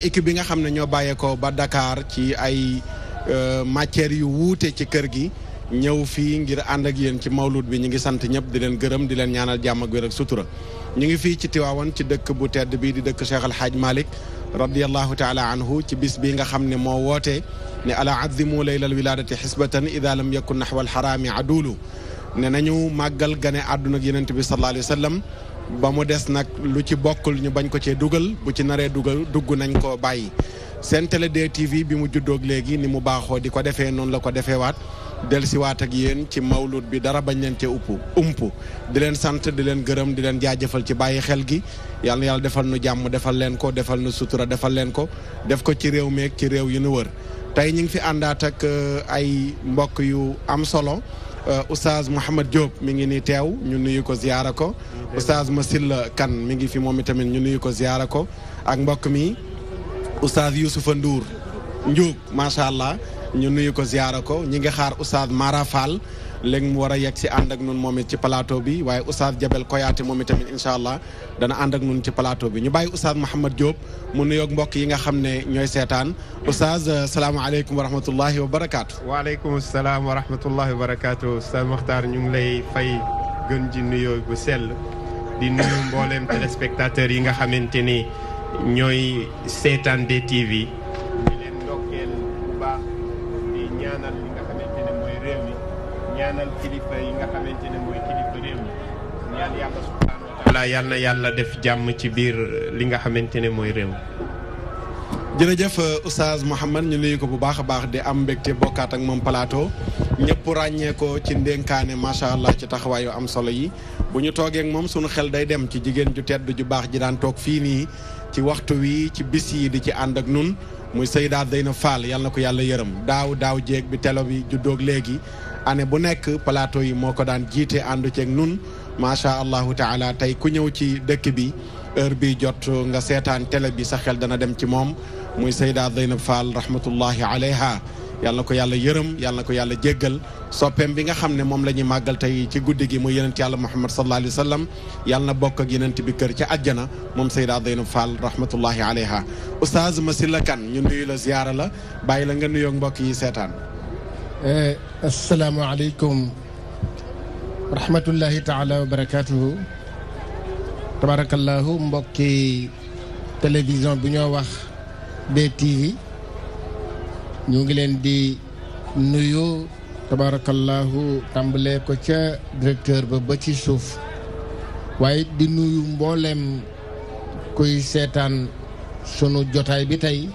équipe bi nga xam ne ñoo bàyyeekoo ba Dakar ci ay matières yu wuute ci kër gi ñëw fii ngir ànd ak yéen ci mawlud bi ñu ngi sant ñëpp di leen gërëm di leen ñaanal jàmm ak wér ak sutura ñu ngi fii ci Tiwaawan ci dëkk bu tedd bii di dëkk Cheikh Al Hadj Malick radiyallahu taala anhu ci bis bi nga xam ne moo woote ne ala azimu laylal wiladati xisbatan ida lam yakun naxwa alxaraami adulu ne nañu màggal gane àdduna ak yonent bi sallallahu alayhi wa sallam ba mu des nag lu ci bokkul ñu bañ ko cee dugal bu ci naree dugg nañ ko bàyyi seen télé DTV bi mu juddoog léegi ni mu baaxoo di ko defee noonu la ko defee waat dellusiwaat ak yéen ci mawlud bi dara bañ leen cee umpu di leen sant di leen gërëm di leen jaajëfal ci bàyyi xel gi yàlla na yàlla defal nu jàmm defal leen ko defal nu sutura defal leen ko def ko ci réew meeg ci réew yu nu wër tey ñu ngi fi àndaat ak ay mbokk yu am solo Oustaz Mouhamed Diop mi ngi nii teew ñu nuyu ko ziyaara ko Oustaz Masilla Kane mi ngi fi moom itamit ñu nuyu ko ziyaara ko ak mbokk mi Oustaz Youssoufa Ndour Ndiouk macha allah ñu nuyu ko ziyaara ko ñi ngi xaar Oustaz Mara Fall léegi mu war a yegg si ànd ak nun moom it ci plateau bi waaye Oustaz Jabel Koyaate moom itamit incha allah dana ànd ak nun ci plateau bi ñu bàyyi Oustaz Mouhamed Diop mu nuyoog mbokk yi nga xam ne ñooy seetaan Oustaz salaamaaleykum wa rahmatullahi wa barakaatu. waaleykum salaam wa rahmatullahi wa barakaatu Oustaz Makhtar ñu ngi lay fay gën ji nuyoo bu sell di nuyu mbooleem téléspectateurs yi nga xamante ni ñooy seetaan DTV di leen ndokkeel bu baax di ñaanal li nga xamante ne mooy réew mi ñaanal kilifa yi nga xamante ne mooy kilifa réew mi ñaan yàlla subhanahu wa taala yal na yàlla def jàmm ci biir li nga xamante ne mooy réew mi. jërëjëf Oustaz Mouhamed ñu nuyu ko bu baax a baax di am mbégte bokkaat ak moom plateau ñëpp ràññee ko ci ndénkaane macha allah ci taxawaayu am solo yi bu ñu toogee ak moom sunu xel day dem ci jigéen ju tedd ju baax ji daan toog fii nii ci waxtu wi ci bis yi di ci ànd ak nun muy Seyda Zeynab Fall yal na ko yàlla yërëm daaw jéeg bi télé bi juddoog léegi année bu nekk plateau yi moo ko daan jiite àndu ceeg nun macha allahu taala tey ku ñëw ci dëkk bi heure bi jot nga seetaan télé bi sa xel dana dem ci moom muy Seyda Zeynab Fall rahmatullahi alayha yàlla na ko yàlla yërëm yàlla na ko yàlla jéggal soppeem bi nga xam ne moom la ñuy màggal tey ci guddi gi muy yonent yàlla Muhammad sallallahu alayhi wa sallam yàlla na bokk ak yonent bi kër ca àjjana moom Seyda Zeynab Fall rahmatullahi alayha Oustaz Masilla Kane ñu nuyu la ziyaara la bàyyi la nga nuyoog mbokk yi seetaan. asalaamaaleykum wa rahmatullahi taala wa barakaatuhu. tabarakallahu mbokki télévision bi ñoo wax DTV ñu ngi leen di nuyu tabarakallahu tàmbalee ko ca directeur ba ci suuf waaye di nuyu mboolem kuy seetaan sunu jotaay bi tey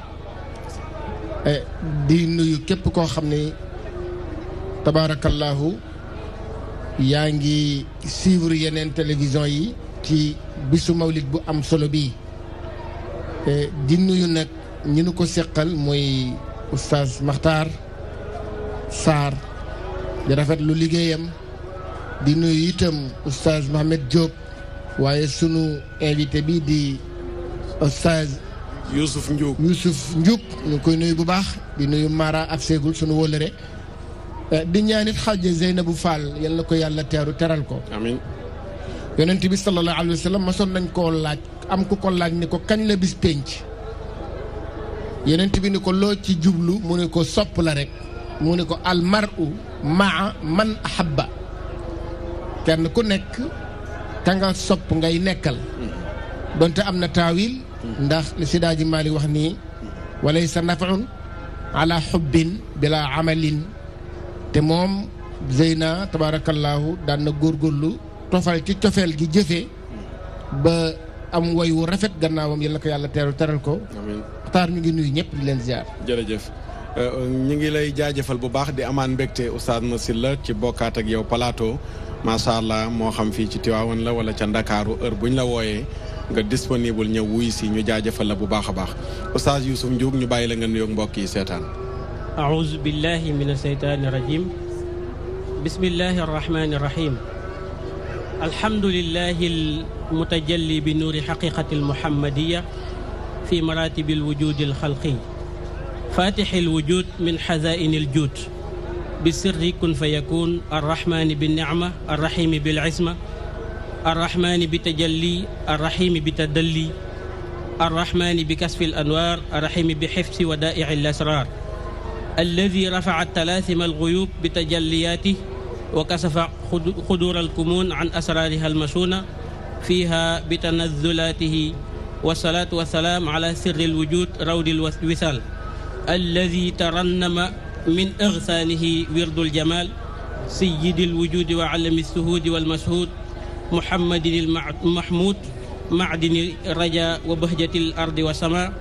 di nuyu képp koo xam ne tabarakallahu yaa ngi suivre yeneen télévision yi ci bisu mawlid bu am solo bii di nuyu nag ñu nu ko seqal mooy Oustaz Makhtar Sarr di rafetlu liggéeyam di nuyu itam Oustaz Mouhamed Diop waaye sunu invité bi di Oustaz Youssouf Ndiouk ñu koy nuyu bu baax di nuyu Mara ak Ségul sunu wóllëre di ñaanit xaaja Zeynabu Fall yal na ko yàlla teeru teral ko amiin yonent bi sallallahu alayhi wa sallam masoon nañ koo laaj am ku ko laaj ni ko kañ la bis pénc yonent bi ni ko loo ci jublu mu ne ko sopp la rek mu ne ko almaru maa man ahabba kenn ku nekk ka nga sopp ngay nekkal donte am na taawil ndax li Sidaaji Maali wax nii walaysa naf'un ala xubbin bila amalin te moom Zeyna tabarakallahu daan na góorgóorlu tofal ci cofeel gi jëfee ba am woy wu rafet gannaawam yal na ko yàlla teral ko. amiin Maxtaar ñu ngi nuyu ñëpp di leen ziar. jërëjëf ñu ngi lay jaajëfal bu baax di amaan mbégte Oustaz Masilla ci bokkaat ak yow plateau macha allah moo xam fii ci Tiwaawan la wala ca Ndakaaru heure bu ñu la wooyee nga disponible ñëw wuy si ñu jaajëfal la bu baax a baax Oustaz Youssouf Ndiouk ñu bàyyi la nga nuyoog mbokk yi seetaan. aouzu billahi mina shaytaani rajim bismillahi arrahmani arrahim. الحمد لله المتجلي بنور حقيقة المحمدية في مراتب الوجود الخلقي فاتح الوجود من حزائن الجود بالسر كن فيكون الرحمن بالنعمة الرحيم بالعصمة الرحمن بتجلي الرحيم بتدلي الرحمن بكسف الأنوار الرحيم بحفظ ودائع الأسرار الذي رفع التلاثم الغيوب بتجلياته وكسف خدور الكمون عن أسرارها المشونة فيها بتنزلاته والصلاة والسلام على سر الوجود رود الوصال الذي ترنم من أغسانه ورد الجمال سيد الوجود وعلم السهود والمشهود محمد المحمود معدن الرجاء وبهجة الأرض والسماء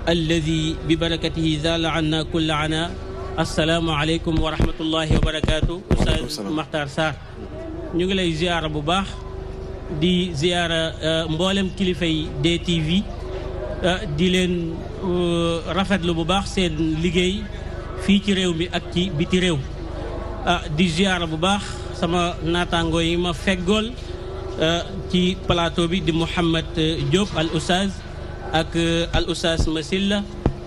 الذي ببركته زال عنا كل عنا السلام عليكم ورحمة الله وبركاته أستاذ مختار سار ñu ngi lay ziyaara bu baax di ziyaara mboolem kilifay DTV di leen rafetlu bu baax seen liggéey fii ci réew mi ak ci biti réew di ziyaara bu baax sama naataangoo yi ma feggool ci plateau bi di Mouhamed Diop al oustaz ak al oustaz Masilla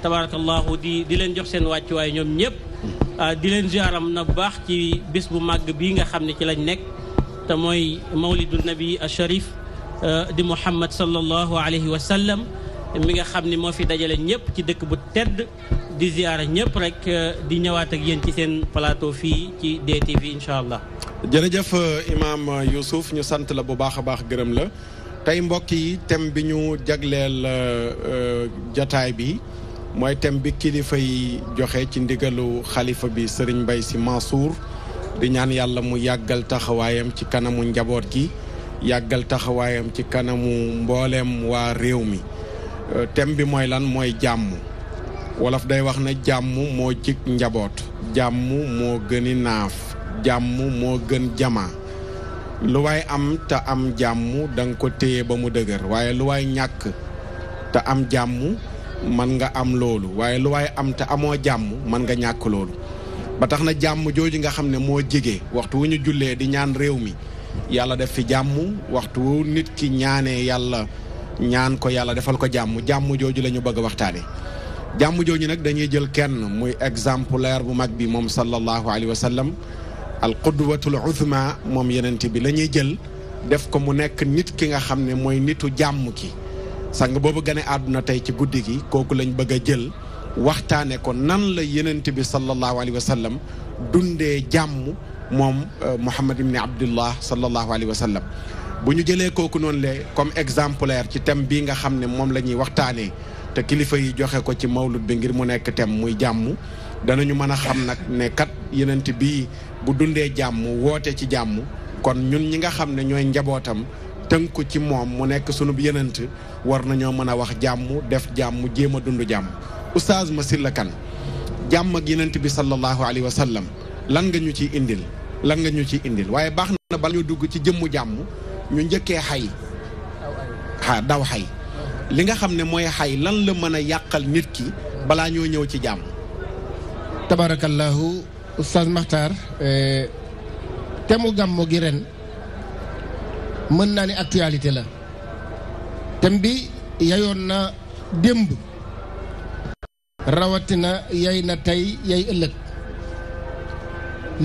tabarakallahu di leen jox seen wàccuwaay ñoom ñëpp di leen ziaram na bu baax ci bés bu màgg bii nga xam ne ci lañ nekk te mooy mawlidu nabi al sharif di Muhammad sallallahu alayhi wa sallam mi nga xam ne moo fi dajale ñëpp ci dëkk bu tedd di ziara ñëpp rek di ñëwaat ak yéen ci seen plateau fii ci DTV incha allah. jërëjëf Imam Youssouf ñu sant la bu baax a baax gërëm la tey mbokk yi thème bi ñu jagleel jataay bi mooy thème bi kilifa yi joxe ci ndigalu xalifa bi Serigne Mbaye Sy Mansour di ñaan yàlla mu yàggal taxawaayam ci kanamu njaboot gi yàggal taxawaayam ci kanamu mbooleem waa réew mi thème bi mooy lan mooy jàmm wolof day wax ne jàmm moo jig njaboot jàmm moo gëni naaf jàmm moo gën jama lu waay am te am jàmm da nga ko téye ba mu dëgër waaye lu waay ñàkk te am jàmm man nga am loolu waaye lu waay am te amoo jàmm man nga ñàkk loolu ba tax na jàmm jooju nga xam ne moo jege waxtu wu ñu jullee di ñaan réew mi yàlla def fi jàmm waxtu wu nit ki ñaanee yàlla ñaan ko yàlla defal ko jàmm jàmm jooju la ñu bëgg a waxtaane jàmm jooju nag dañuy jël kenn muy exemplaire bu mag bi moom sallallahu alayhi wa sallam al qudwatul uzma moom yenent bi la ñuy jël def ko mu nekk nit ki nga xam ne mooy nitu jàmm ki sang boobu gane àdduna tey ci guddi gi kooku lañ bëgg a jël waxtaane ko nan la yenent bi sallallahu alayhi wa sallam dundee jàmm moom Muhammad ibn Abdullah sallallahu alayhi wa sallam bu ñu jëlee kooku noonu le comme exemplaire ci thème bii nga xam ne moom la ñuy waxtaanee te kilifa yi joxe ko ci mawlud bi ngir mu nekk thème muy jàmm danañu mën a xam nag ne kat yenent bii bu dundee jàmm woote ci jàmm kon ñun ñi nga xam ne ñooy njabootam tënku ci moom mu nekk sunub yenent war nañoo mën a wax jàmm def jàmm jéem a dund jàmm oustaz Massylla Kane jàmm ak yenent bi sallallahu alayhi wa sallam lan nga ñu ciy indil lan nga ñu ciy indil waaye baax na bala ñu dugg ci jëmmu jàmm ñu njëkkee xay daw xay li nga xam ne mooy xay lan la mën a yàqal nit ki balaa ñoo ñëw ci jàmm tabarakallahu oustaz Makhtar temu gàmmu gi ren mën naa ni actualité la thème bi yayoon na démb rawatina yay na tey yay ëllëg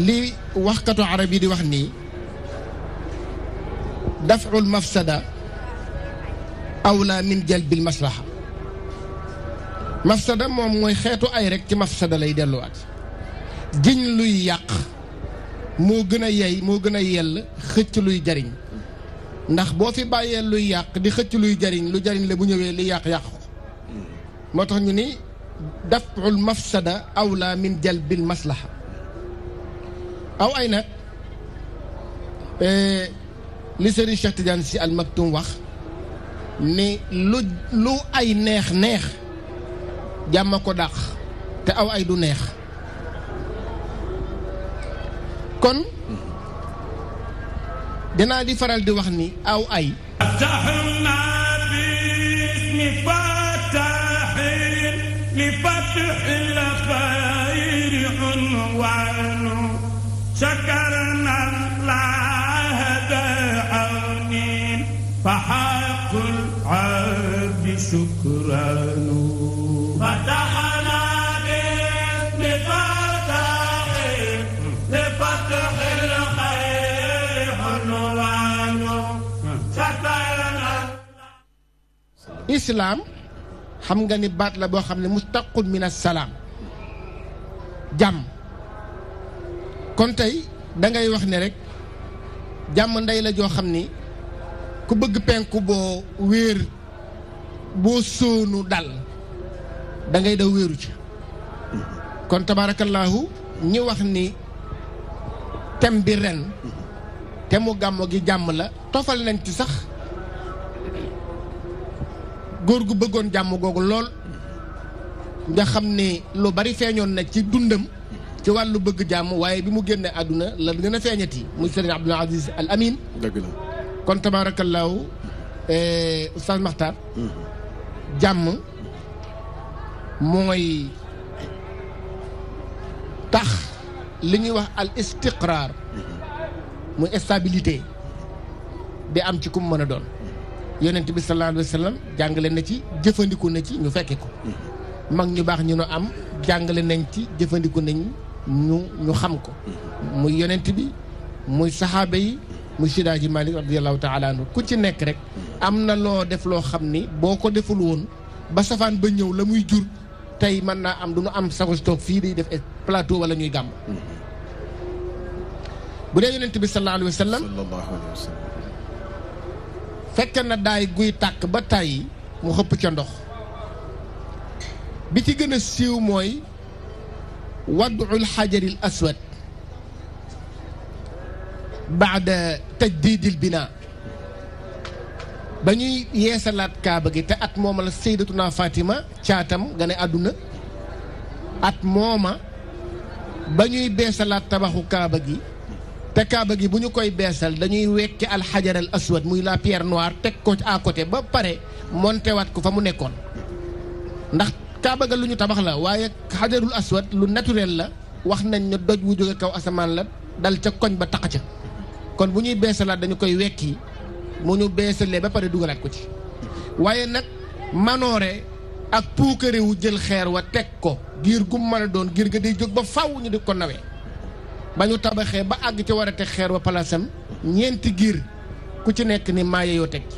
li waxkatu arab yi di wax nii daf'ul mafsada awla min jalbil maslaha mafsada moom mooy xeetu ay rek ci mafsada lay delluwaat jiñ luy yàq moo gën a yey moo gën a yell xëcc luy jariñ ndax boo fi bàyyee luy yàq di xëcc luy jariñ lu jariñ la bu ñëwee li yàq ko moo tax ñu ni daf'ul mafsada awla min jalbil maslaha aw ay nag li Serigne Cheikh Tidiane Sy Al Maktoum wax ni lu ay neex jàmm ko dàq te aw ay du neex kon dinaa di faral di wax ni aw ay شكرنا الله بعون فحق العبد شكران فتحنا بفتح لفتح الخير عنوان شكرنا islam xam nga ni baat la boo xam ne mustaqun min assalaam jàmm kon tey da ngay wax ne rek jàmm ndey la joo xam ni ku bëgg penku boo wéer boo sóonu dal da ngay daw wéeru ci kon tabaarakallaahu ñi wax ni thème bi ren te mu gàmmo gi jàmm la tofal nañ ci sax góor gu bëggoon jàmm googu lool nga xam ni lu bari feeñoon na ci dundam ci wàllu bëgg jàmm waaye bi mu génne àdduna la gën a feeñati muy sëriñ Abdoul Aziz Al Amin. dëgg la kon tabaarakallaahu Oustaz Makhtar jàmm mooy tax li ñuy wax al istiqraar muy stabilité di am ci ku mu mën a doon yonent bi sallallahu alayhi wa sallam jàngale na ci jëfandiku na ci ñu fekke ko mag ñu baax ñu no am jàngale nañ ci jëfandiku nañ ñu xam ko muy yonent bi muy saxaaba yi muy Sidaaji Malik radiyallahu taala anhu ku ci nekk rek am na loo def loo xam ni boo ko deful woon ba safaan ba ñëw la muy jur tey mën naa am du ñu am sago toog fii di def plateau wala ñuy gàmm bu dee yonent bi sallallahu alayhi wa sallam fekk na daay guy tàkk ba tàyyi mu xëpp ca ndox bi ci gën a siiw mooy wad'ul xajaril aswad baada tajdidil bina ba ñuy yeesalaat kaaba gi te at mooma la sayyidatuna Fatima caatam gane àdduna at mooma ba ñuy beesalaat tabaxu kaaba gi te kaaba gi bu ñu koy beesal dañuy wekki alxajar al aswad muy la pierre noire teg ko à côté ba pare monté waat ko fa mu nekkoon ndax kaaba ga lu ñu tabax la waaye xajarul aswad lu naturel la wax nañ ne doj wu jóge kaw asamaan la dal ca koñ ba tax ca kon bu ñuy beesalaat dañu koy wekki mu ñu beesalee ba pare dugalaat ko ci waaye nag manoore ak puukare wu jël xeer wa teg ko giir gu mën a doon giir ga day jóg ba faw ñu di ko nawee ba ñu tabaxee ba àgg ci war a teg xeer wa palaasam ñeenti giir ku ci nekk ni maa yeyoo teg gi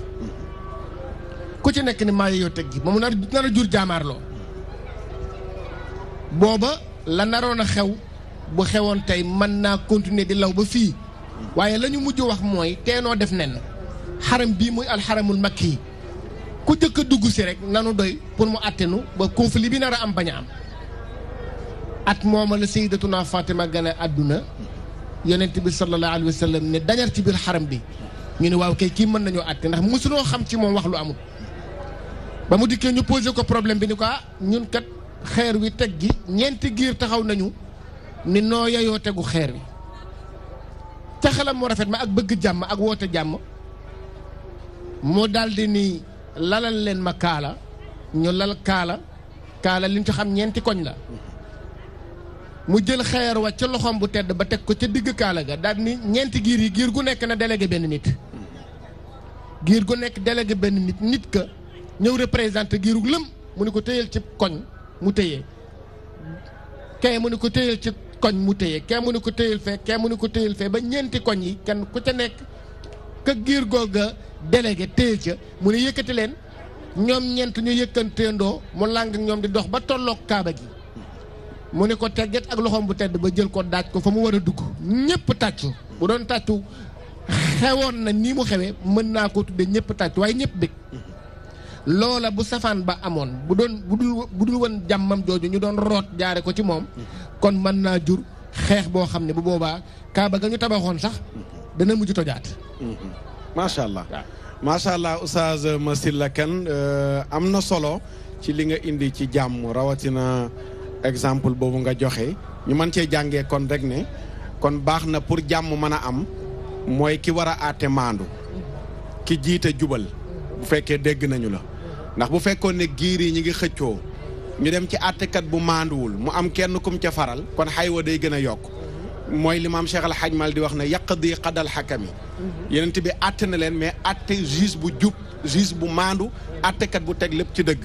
ku ci nekk ni maa yeyoo teg gi moom nar a jur jaamaarloo booba la naroon a xew bu xewoon tey mën naa continuer di law ba fii waaye la ñu mujj wax mooy teenoo def nen xaram bii muy alxaramul makki yi ku jëkk a dugg si rek nanu doy pour mu àttenu ba conflit bi nar a am bañ a am at mooma la sayyidatuna Fatima gane àdduna yonent bi sallallahu alayhi wa sallam ne dañar ci biir xaram bi ñu ne waaw kay kii mën nañoo àtte ndax mosunoo xam ci moom wax lu amul ba mu dikkee ñu posé ko problème bi ni ko ñun kat xeer wi teg gi ñeenti giir taxaw nañu ni noo yeyoo tegu xeer wi ca xelam mu rafet ma ak bëgg jàmm ak woote jàmm moo daldi ni lalal leen ma kaala ñu lal kaala li ñu ci xam ñeenti koñ la mu jël xeer wa ca loxoom bu tedd ba teg ko ca digg kaala ga daal ni ñeenti giir yi giir gu nekk na délégué benn nit giir gu nekk délégué benn nit ka ñëw représenté giirug lëm mu ni ko téyel ci koñ mu téyee kee mu ni ko téyel ci koñ mu téyee kee mu ni ko téyel fee kee mu ni ko téyel fee ba ñeenti koñ yi kenn ku ca nekk ka giir googa délégué téyel ca mu ne yëkkati leen ñoom ñeent ñu yëkkanteendoo mu làng ñoom di dox ba tolloog kaaba gi mu ne ko tegget ak loxoom bu tedd ba jël ko daaj ko fa mu war a dugg ñëpp tàccu bu doon tàccu xewoon na nii mu xewee mën naa ko tudde ñëpp tàccu waaye ñëpp bég loola bu safaan ba amoon bu dul woon jàmmam jooju ñu doon root jaare ko ci moom kon mën naa jur xeex boo xam ne bu boobaa kaaba ga ñu tabaxoon sax dana mujj tojaat macha allah macha allah Oustaz Massyla Kane am na solo ci li nga indi ci jàmm rawatina exemple boobu nga joxe ñu mën cee jàngee kon rek ne kon baax na pour jàmm mën a am mooy ki war a àtte maandu ki jiite jubal bu fekkee dégg nañu la ndax bu fekkoon ne giir yi ñi ngi xëccoo ñu dem ci àttekat bu maanduwul mu am kenn kum ca faral kon xaywa day gën a yokk mooy li maam Cheikh Al Hadj Mal di wax ne yaqdi qadal xakami yenent bi àtte na leen mais àtte juge bu jub juge bu maandu àttekat bu teg lépp ci dëgg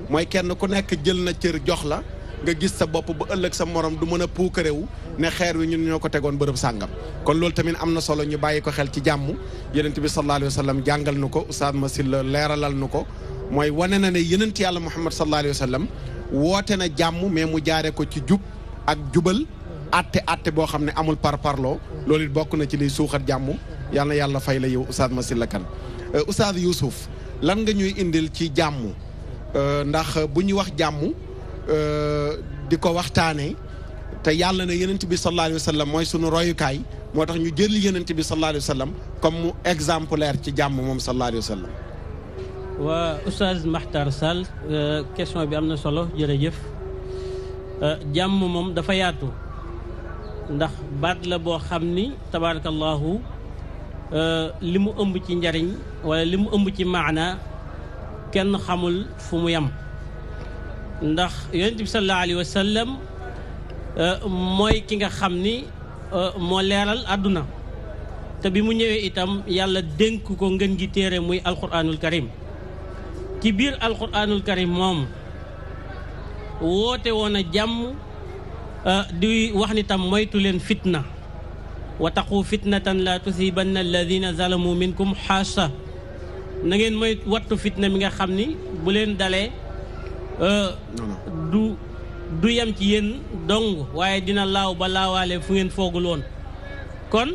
mooy kenn ku nekk jël na cër jox la nga gis sa bopp ba ëllëg sa morom du mën a puukarewu ne xeer wi ñun ñoo ko tegoon bërëb sàngam kon loolu tamit am na solo ñu bàyyi ko xel ci jàmm yonent bi sallallahu alayhi wa sallam jàngal nu ko Oustaz Massyla leeralal nu ko mooy wane na ne yonent yàlla Muhammad sallallahu alayhi wa sallam woote na jàmm mais mu jaare ko ci jub ak jubal atte boo xam ne amul parparloo loolu it bokk na ci liy suuxat jàmm yal na yàlla fay la yow Oustaz Massyla Kane Oustaz Youssouf lan nga ñuy indil ci jàmm ndax bu ñuy wax jàmm di ko waxtaanee te yàlla na yonent bi sallallahu alayhi wa sallam mooy sunu royukaay moo tax ñu jël yonent bi sallallahu alayhi wa sallam comme mu exemplaire ci jàmm moom sallallahu alayhi wa sallam. waa Oustaz Makhtar Sall question bi am na solo jërëjëf jàmm moom dafa yaatu ndax baat la boo xam ni tabarakallahu li mu ëmb ci njariñ wala li mu ëmb ci maana kenn xamul fu mu yem ndax yonent bi sallallahu alayhi wa sallam mooy ki nga xam ni moo leeral àdduna te bi mu ñëwee itam yàlla dénk ko ngën gi téere muy alquranul karim ci biir alquranul karim moom woote woon a jàmm di wax ni tam moytu leen fitna wa taqu fitnatan la tusibanna alladina zalamu minkum xaasa na ngeen mooy wattu fitna mi nga xam ni bu leen dalee du yem ci yéen dong waaye dina laaw ba laawaale fu ngeen foogul woon kon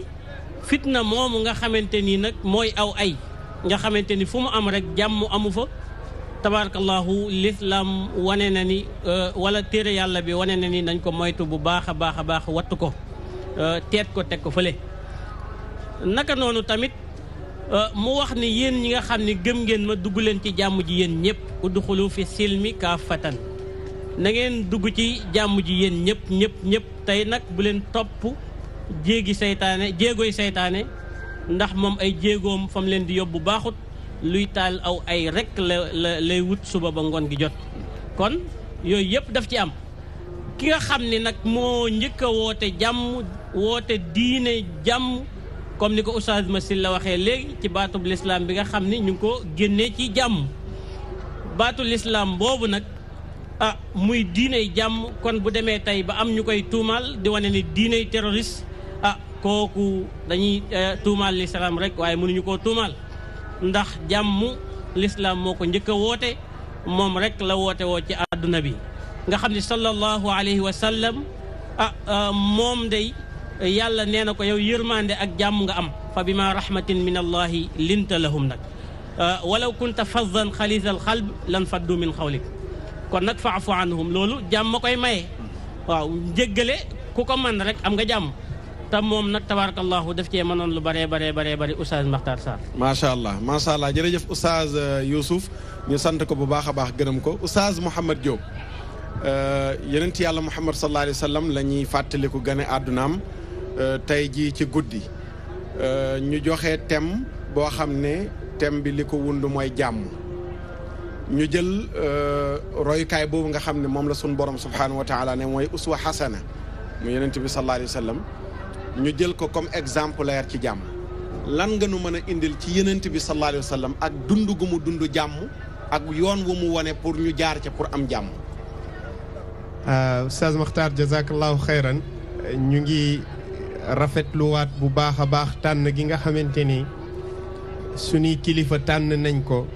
fitna moomu nga xamante ni nag mooy aw ay nga xamante ni fu mu am rek jàmm amu fa tabarakallahu l'islam wane na ni wala téere yàlla bi wane na ni nañ ko moytu bu baax a baax a baax wattu ko teet ko teg ko fële naka noonu tamit mu wax ni yéen ñi nga xam ne gëm ngeen ma dugg leen ci jàmm ji yéen ñëpp udxulu fi silmi kaafatan na ngeen dugg ci jàmm ji yéen ñëpp tey nag bu leen topp jéegoy seytaane ndax moom ay jéegoom fam leen di yóbbu baaxut luy taal aw ay rek lay wut suba ba ngoon gi jot kon yooyu yëpp daf ci am ki nga xam ne nag moo njëkk a woote jàmm woote diine jàmm comme ni ko Oustaz Massyla waxee léegi ci baatub lislaam bi nga xam ni ñu ngi ko génnee ci jàmm baatu lislaam boobu nag muy diiney jàmm kon bu demee tey ba am ñu koy tuumaal di wane ni diiney terroriste kooku dañuy tuumaal lislaam rek waaye mënuñu koo tuumaal ndax jàmm lislaam moo ko njëkk a woote moom rek la woote woo ci àdduna bi nga xam ne sallallahu alayhi wa sallam moom day yàlla nee na ko yow yërmande ak jàmm nga am fa bima rahmatin min allahi linta lahum nag walaw kunta faddan xalisal xalb lan faddu min xawlik kon nag faafu anhum loolu jàmm ma koy maye waaw jéggale ku ko man rek am nga jàmm te moom nag tabarakallahu daf cee mënoon lu bare Oustaz Makhtar Sall macha allah jërëjëf Oustaz Youssouf ñu sant ko bu baax a baax gërëm ko Oustaz Mouhamed Diop yonent yàlla Muhammad sallallahu alayhi wa sallam la ñuy fàttaliku gane àddunaam tey jii ci guddi ñu joxe thème boo xam ne thème bi li ko wund mooy jàmm ñu jël royukaay boobu nga xam ne moom la suñu borom subhanahu wa taala ne mooy uswa hasana mu yonent bi sallallahu alayhi wa sallam ñu jël ko comme exemplaire ci jàmm lan nga nu mën a indil ci yonent bi sallallahu alayhi wa sallam ak dund gu mu dund jàmm ak yoon wu mu wane pour ñu jaar ca pour am jàmm. Oustaz Makhtar jazakallahu xayran ñu ngi rafetluwaat bu baax a baax tànn gi nga xamante ni suñuy kilifa tànn nañ ko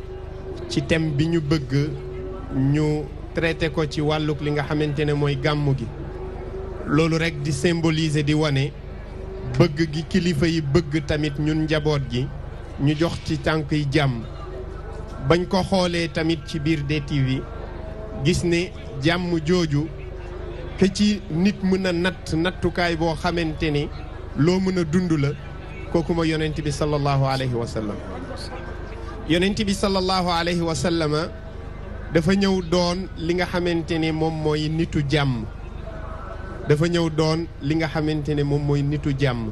ci thème bi ñu bëgg ñu traité ko ci wàlluk li nga xamante ne mooy gàmmu gi loolu rek di symboliser di wane bëgg gi kilifa yi bëgg tamit ñun njaboot gi ñu jox ci tànk yi jàmm bañ ko xoolee tamit ci biir DTV gis ne jàmm jooju ke ci nit mën a nattukaay boo xamante ni loo mën a dund la kooku ma yonent bi sallallahu alayhi wa sallam yonent bi sallallahu alayhi wa sallam dafa ñëw doon li nga xamante ne moom mooy nitu jàmm dafa ñëw doon li nga xamante ne moom mooy nitu jàmm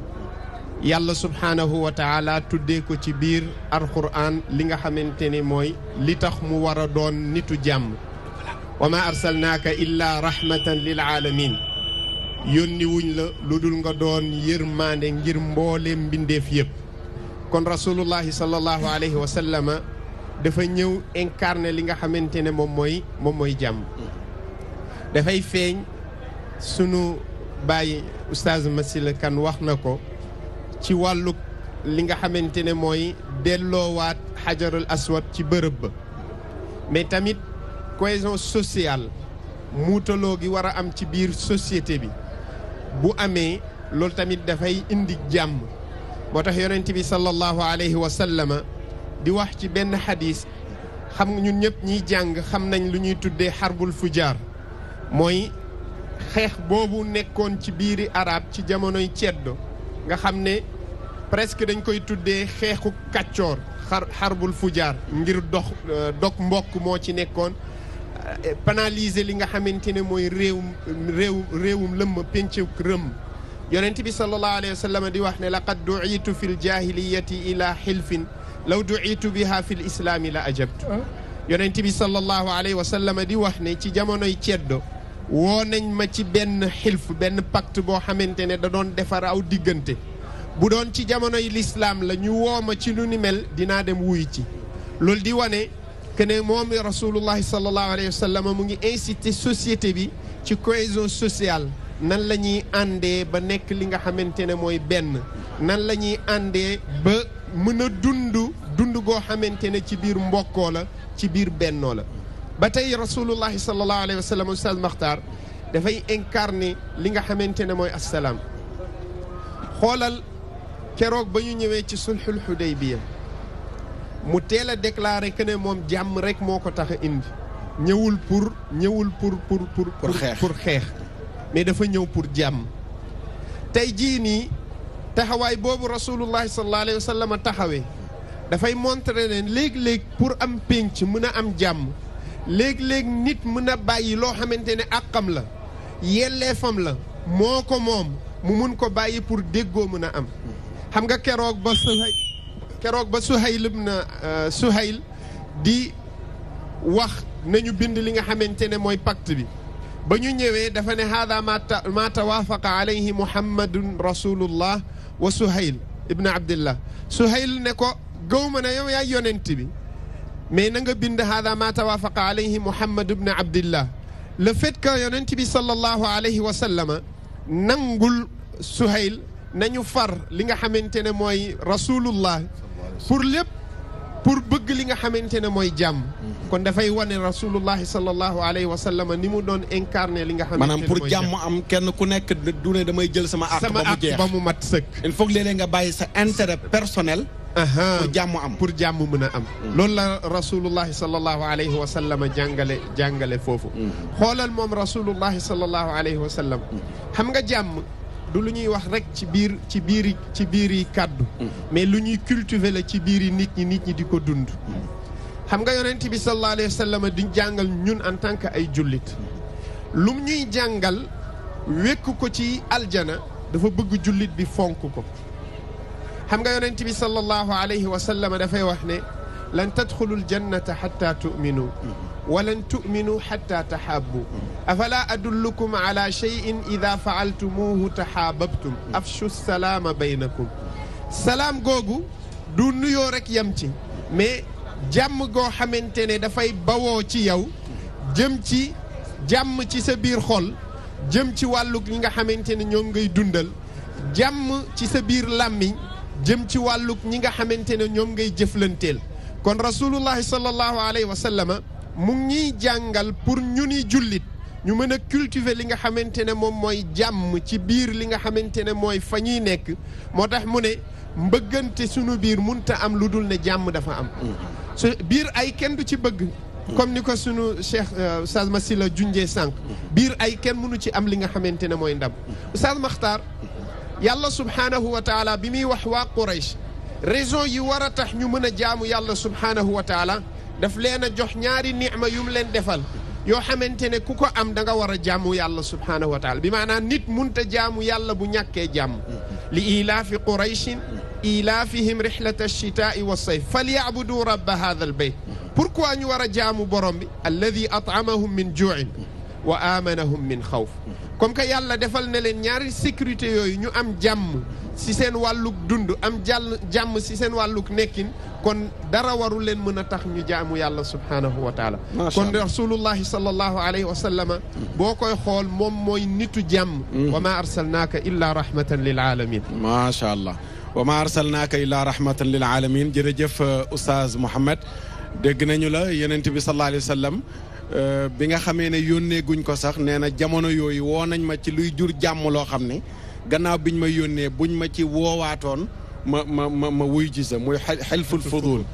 yàlla subhaanahu wa taala tuddee ko ci biir alquran li nga xamante ne mooy li tax mu war a doon nitu jàmm wa ma arsalnaaka illa rahmatan lil aalamin yónni wuñ la lu dul nga doon yërmaande ngir mbooleem mbindeef yëpp kon rasulullahi sallallahu alayhi wa sallama dafa ñëw incarné li nga xamante ne moom mooy jàmm dafay feeñ sunu bàyyi Oustaz Massyla Kane wax na ko ci wàllu li nga xamante ne mooy delloowaat xajarul aswad ci bërëb ba mais tamit cohésion sociale muutaloo gi war a am ci biir société bi bu amee loolu tamit dafay indi jàmm moo tax yonent bi sallallahu alayhi wa sallama di wax ci benn xadis xam nga ñun ñëpp ñiy jàng xam nañ lu ñuy tuddee xarbul fujaar mooy xeex boobu nekkoon ci biiri arab ci jamonoy ceddo nga xam ne presque dañ koy tuddee xeexu kàccoor xarbul fujaar ngir dog mbokk moo ci nekkoon pénaliser li nga xamante ne mooy réewum lëmm péncuk rëm yonent bi sallallahu alayhi wa sallam di wax ne laqad du'itu fi ljahiliyati ila xilfin law du'itu biha fi lislaami la ajabtu yonent bi sallallahu alayhi wa sallam di wax ne ci jamonoy ceddo woo nañ ma ci benn xilf benn pacte boo xamante ne da doon defar aw diggante bu doon ci jamonoy lislaam la ñu woo ma ci lu ni mel dinaa dem wuy ci loolu di wane que ne moom rasulullahi sallallahu alayhi wa sallam mu ngi inciter société bi ci cohésion sociale nan la ñuy àndee ba nekk li nga xamante ne mooy benn nan la ñuy àndee ba mën a dund goo xamante ne ci biir mbokkoo la ci biir bennoo la ba tey rasulullahi sallallahu alayhi wa sallam Oustaz Makhtar dafay incarner li nga xamante ne mooy assalaam xoolal keroog ba ñu ñëwee ci sulhul Hudaybiya mu teel a déclaré que ne moom jàmm rek moo ko tax a indi ñëwul pour xeex mais dafa ñëw pour jàmm tey jii nii taxawaay boobu rasulullahi sallallahu alayhi wa sallam taxawee dafay montrer ne léeg-léeg pour am pénc mën a am jàmm léeg-léeg nit mën a bàyyi loo xamante ne àqam la yelleefam la moo ko moom mu mun ko bàyyi pour déggoo mën a am xam nga keroog ba Suhayl di wax nañu bind li nga xamante ne mooy pacte bi ba ñu ñëwee dafa ne hada ma tawaafaqa alayhi muhammadun rasulullah wa Suhayl ibn abdillah Suhayl ne ko gëw ma ne yow yaay yonent bi mais na nga bind hada ma tawaafaqa alayhi muhammad ibn abdillah le fait que yonent bi sallallahu alayhi wa sallama nangul Suhayl nañu far li nga xamante ne mooy rasulullah pour lépp pour bëgg li nga xamante ne mooy jàmm kon dafay wane rasulullahi sallallahu alayhi wa sallam ni mu doon incarné li nga xamante ne maanaam pour jàmm am kenn ku nekk du ne damay jël sama àq ba mu jeex ba mu mat sëkk il faut que léeg-léeg nga bàyyi sa intérêt personnel pour jàmm am pour jàmm mën a am loolu la rasulullahi sallallahu alayhi wa sallam jàngale foofu xoolal moom rasulullahi sallallahu alayhi wa sallam xam nga jàmm du lu ñuy wax rek ci biiri kàddu mais lu ñuy cultiver la ci biiri nit ñi di ko dund xam nga yonent bi sallallahu alayhi wa sallam di jàngal ñun en tant que ay jullit lum ñuy jàngal wekk ko ci aljana dafa bëgg jullit bi fonk ko xam nga yonent bi sallallahu alayhi wa sallam dafay wax ne lan tadxulu aljannata xatta tu'minu walan tu'minu xatta taxaabu afala adullukum ala cheyin ida faaltumuuhu taxaababtum afshu salaama baynakum salaam googu du nuyoo rek yam ci mais jàmm goo xamante ne dafay bawoo ci yow jëm ci jàmm ci sa biir xol jëm ci wàllug ñi nga xamante ne ñoom ngay dundal jàmm ci sa biir làmmiñ jëm ci wàllug ñi nga xamante ne ñoom ngay jëflanteel kon rasulullahi sallallahu alayhi wa sallama mu ngi jàngal pour ñu ni jullit ñu mën a cultiver li nga xamante ne moom mooy jàmm ci biir li nga xamante ne mooy fa ñuy nekk moo tax mu ne mbëggante sunu biir munta am lu dul ne jàmm dafa am su biir ay kenn du ci bëgg comme ni ko sunu Cheikh Oustaz Massila junjee sànq biir ay kenn mënu ci am li nga xamante ne mooy ndam Oustaz Makhtar yàlla subhaanahu wa taala bi muy wax waa Quraysh raison yi war a tax ñu mën a jaamu yàlla subhaanahu wa taala daf leen a jox ñaari nicma yu mu leen defal yoo xamante ne ku ko am da nga war a jaamu yàlla subhaanahu wa taala bi maanaam nit munta jaamu yàlla bu ñàkkee jàmm li ilaafi qurayshin ilaafihim rihlata alchitaai walsayf falyacbudu rabba hada albayt pourquoi ñu war a jaamu borom bi alladi at'amahum min juuin wa amanahum min xawf comme que yàlla defal na leen ñaari sécurité yooyu ñu am jàmm si seen wàlluk dund am jàmm si seen wàlluk nekkin kon dara waru leen mën a tax ñu jaamu yàlla subhaanahu wa taala kon rasulullahi sallallahu alayhi wa sallama boo koy xool moom mooy nitu jàmm wa ma arsalnaaka illa rahmatan lil alamin macha allah wa ma arsalnaaka illa rahmatan lil alamin jërëjëf Oustaz Mouhamed dégg nañu la yonent bi sallallahu alayhi wa sallam bi nga xamee ne yónnee guñ ko sax nee na jamono yooyu woo nañ ma ci luy jur jàmm loo xam ne gannaaw biñ ma yónnee buñ ma ci woowaatoon ma wuy ci sa muy xelful fudul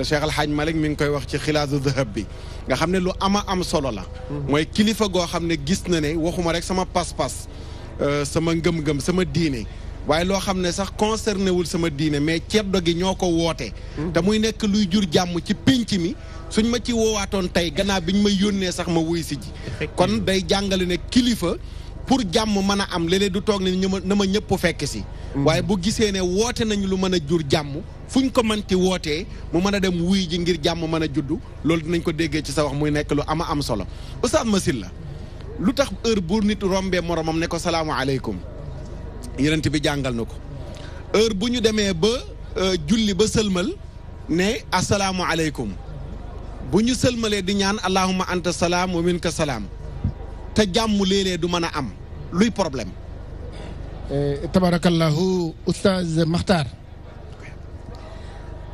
Cheikh Al Hadj Malick mi ngi koy wax ci xilaasu dahab bi nga xam ne lu am solo la mooy kilifa goo xam ne gis na ne waxuma rek sama pas-pas sama ngëm-ngëm sama diine waaye loo xam ne sax concerné wul sama diine mais ceddo gi ñoo ko woote te muy nekk luy jur jàmm ci pénc mi suñ ma ci woowaatoon tey gannaaw biñ ma yónnee sax ma wuy si ji kon day jàngale ne kilifa pour jàmm mën a am léeg-léeg du toog ne na ma ñëpp fekk si waaye bu gisee ne woote nañu lu mën a jur jàmm fuñ ko mënti wootee mu mën a dem wuy ji ngir jàmm mën a juddu loolu dinañ ko déggee ci sa wax muy nekk lu am solo Oustaz Massylla lu tax heure bu nit rombee moromam ne ko salaamualeykum yonent bi jàngal na ko heure bu ñu demee ba julli ba sëlmal ne asalaamualeykum bu ñu sëlmalee di ñaan allahumma anta salaam wa minka salaam te jàmm léeg-léeg du mën a am luy problème. tabarakallahu oustaz Makhtar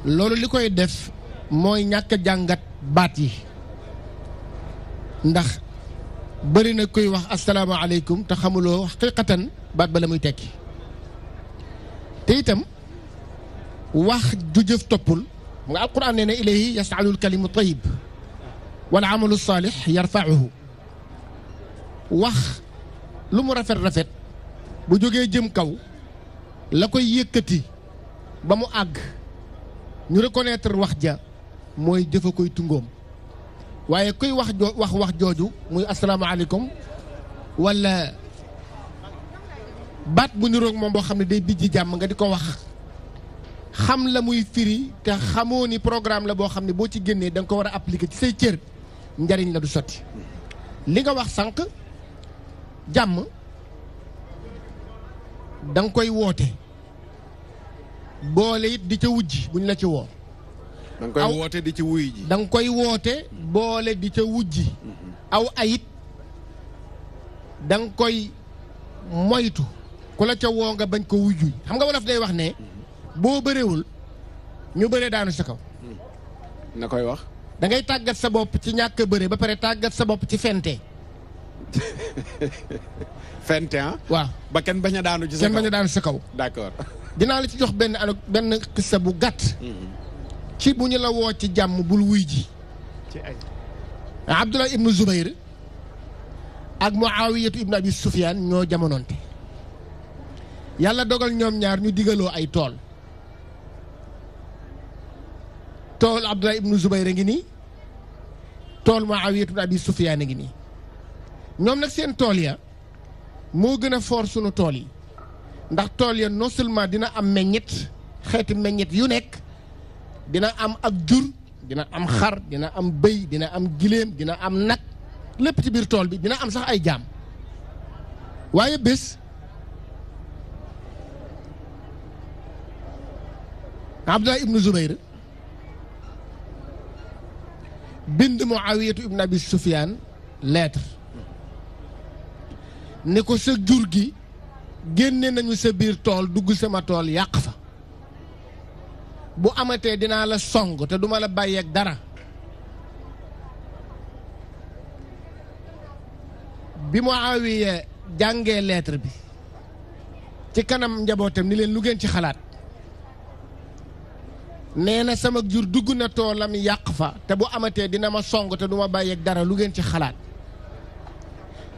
loolu li koy def mooy ñàkk a jàngat baat yi ndax bëri na koy wax asalaamaaleykum te xamuloo xaqiqatan baat ba la muy tekki te itam wax ju jëf toppul mu nga alquran nee na ilayhi yasaadul kalimu tayib wal amalu saalix yarfauhu wax lu mu rafet bu jógee jëm kaw la koy yëkkati ba mu àgg ñu reconnaître wax ja mooy jëfa koy tungoom waaye kuy wax jooju muy asalaamaaleykum wala baat bu niroog moom boo xam ne day bijji jàmm nga di ko wax xam la muy firi te xamoo ni programme la boo xam ne boo ci génnee da nga ko war a appliquer ci say cër njariñ la du sotti li nga wax sànq jàmm da nga koy woote boole it di ca wujji buñ la ci woo. da nga koy woote di ci wuy ji. da nga koy woote boole di ca wujji. aw ayit da nga koy moytu ku la ca woo nga bañ ko wujju xam nga wolof day wax ne boo bëreewul ñu bëree daanu sa kaw. na koy wax. da ngay tàggat sa bopp ci ñàkk a bëre ba pare tàggat sa bopp ci fente. fente ah. waaw ba kenn bañ a daanu ci sa kaw kenn bañ a daanu sa kaw. d'accord. dinaa la ci jox benn xissa bu gàtt. ci bu ñu la woo ci jàmm bul wuy ji. Abdullah ibnu Zubayr ak Muawiyatu ibnu Abi Sufyaan ñoo jamonoonte. yàlla dogal ñoom ñaar ñu digaloo ay tool. tool Abdullah ibnu Zubayr a ngi nii. tool Muawiyatu ibnu Abi Sufyaan a ngi nii. ñoom nag seen tool ya moo gën a foor sunu tool yi ndax tool ya non seulement dina am meññet xeeti meññet yu nekk dina am ak jur dina am xar dina am bëy dina am giléem dina am nag lépp ci biir tool bi dina am sax ay jaam waaye bés Abdullah ibnu Zubayr bind Muawiyatu ibnu Abi Sufyaan lettre ne ko sa jur gi génne nañu sa biir tool dugg sama tool yàq fa bu amatee dinaa la song te duma la bàyyeeg dara bi Muawiya jàngee lettre bi ci kanam njabootam ni leen lu ngeen ci xalaat nee na sama jur dugg na toolam yàq fa te bu amatee dina ma song te duma bàyyeeg dara lu ngeen ci xalaat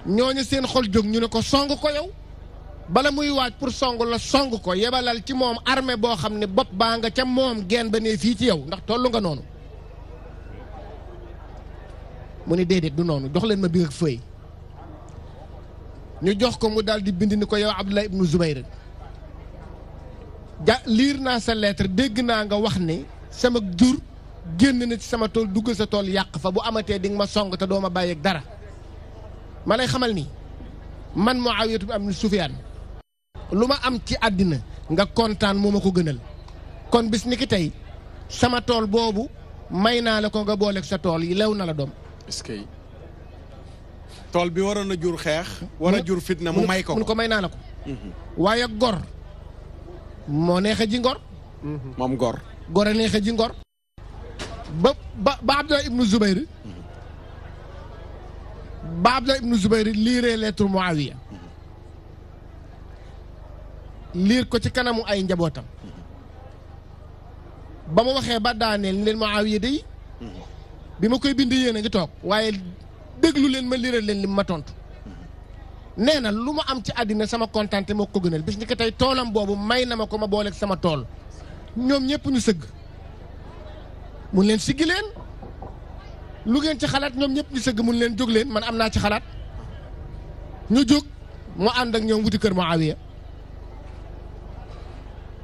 ñooñu seen xol jóg ñu ne ko song ko yow bala muy waaj pour song la song ko yebalal ci moom armée boo xam ne bopp baa nga ca moom geen ba ne fii ci yow ndax tollu nga noonu mu ne déedéet du noonu jox leen ma biir ak fëy ñu jox ko mu daal di bind ni ko yow Abdullah ibnu Zubayr liir naa sa lettre dégg naa nga wax ne sama jur génn na ci sama tool dugg sa tool yàq fa bu amatee di nga ma song te doo ma bàyyeeg dara ma lay xamal ni man Muawiyatu ibn Abi Sufyaan lu ma am ci àddina nga kontaan moo ma ko gënal kon bis ni ki tey sama tool boobu may naa la ko nga booleeg sa tool yi lew na la doom. est-ce que tool bi waroon a jur xeex. war a jur fitna mu may ko mun ko may naa la ko. waaye gor moo neexe ji ngor. moom gor. gor a neexe ji ngor. ba Abdullah ibnu Zubayr liiree lettre Muawiya liir ko ci kanamu ay njabootam ba mu waxee ba daaneel ni leen Muawiya day bi ma koy bind yéen a ngi toog waaye déglu leen ma liiral leen li ma tontu nee na lu ma am ci àddina sama kontaante moo ko gënal bis ni ko tey toolam boobu may na ma ko ma booleeg sama tool ñoom ñëpp ñu sëgg mun leen siggi leen lu ngeen ci xalaat ñoom ñëpp ñu sëgg mun leen jóg leen man am naa ci xalaat ñu jóg mu ànd ak ñoom wuti kër Muawiya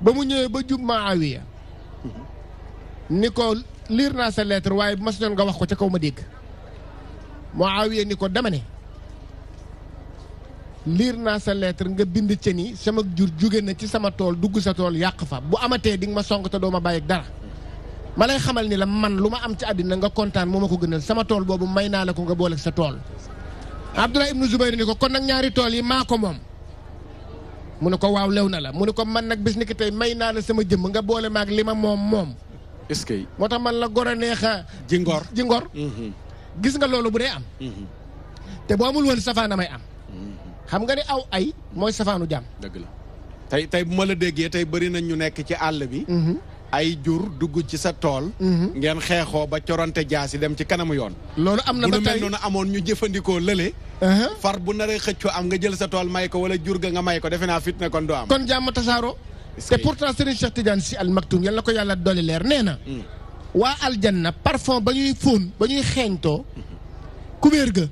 ba mu ñëwee ba jub Muawiya ni ko liir naa sa lettre waaye bu ma si doon nga wax ko ca kaw ma dégg Muawiya ni ko dama ne liir naa sa lettre nga bind ca ni sama jur jóge na ci sama tool dugg sa tool yàq fa bu amatee di nga ma song te doo ma bàyyi ak dara ma lay xamal ni la man lu ma am ci àddina nga kontaan moo ma ko gënal sama tool boobu may naa la ko nga boole sa tool Abdullah ibnu Zubayr ni ko kon nag ñaari tool yi maa ko moom mu ne ko waaw lew na la mu ne ko man nag bis ni ki tey may naa la sama jëmm nga boole maag li ma moom est-ce que moo tax man la gor a neexa ji ngor gis nga loolu bu dee am te boo amul woon safaan may am xam nga ni aw ay mooy safaanu jàmm dëgg la tey bu ma la déggee tey bëri nañ ñu nekk ci àll bi ay jur dugg ci sa tool ngeen xeexoo ba coronte jaasi dem ci kanamu yoon loolu am na ba tey bu nu mel noonu amoon ñu jëfandikoo lële far bu naree xëccoo am nga jël sa tool may ko wala jur ga nga may ko defe naa fit ne kon doo am kon jàmm tasaaroo te pourtant Serigne Cheikh Tidiane Sy Al Maktoum yal na ko yàlla dolli leer nee na waa aljanna parfum ba ñuy fóon ba ñuy xeeñtoo kubéer ga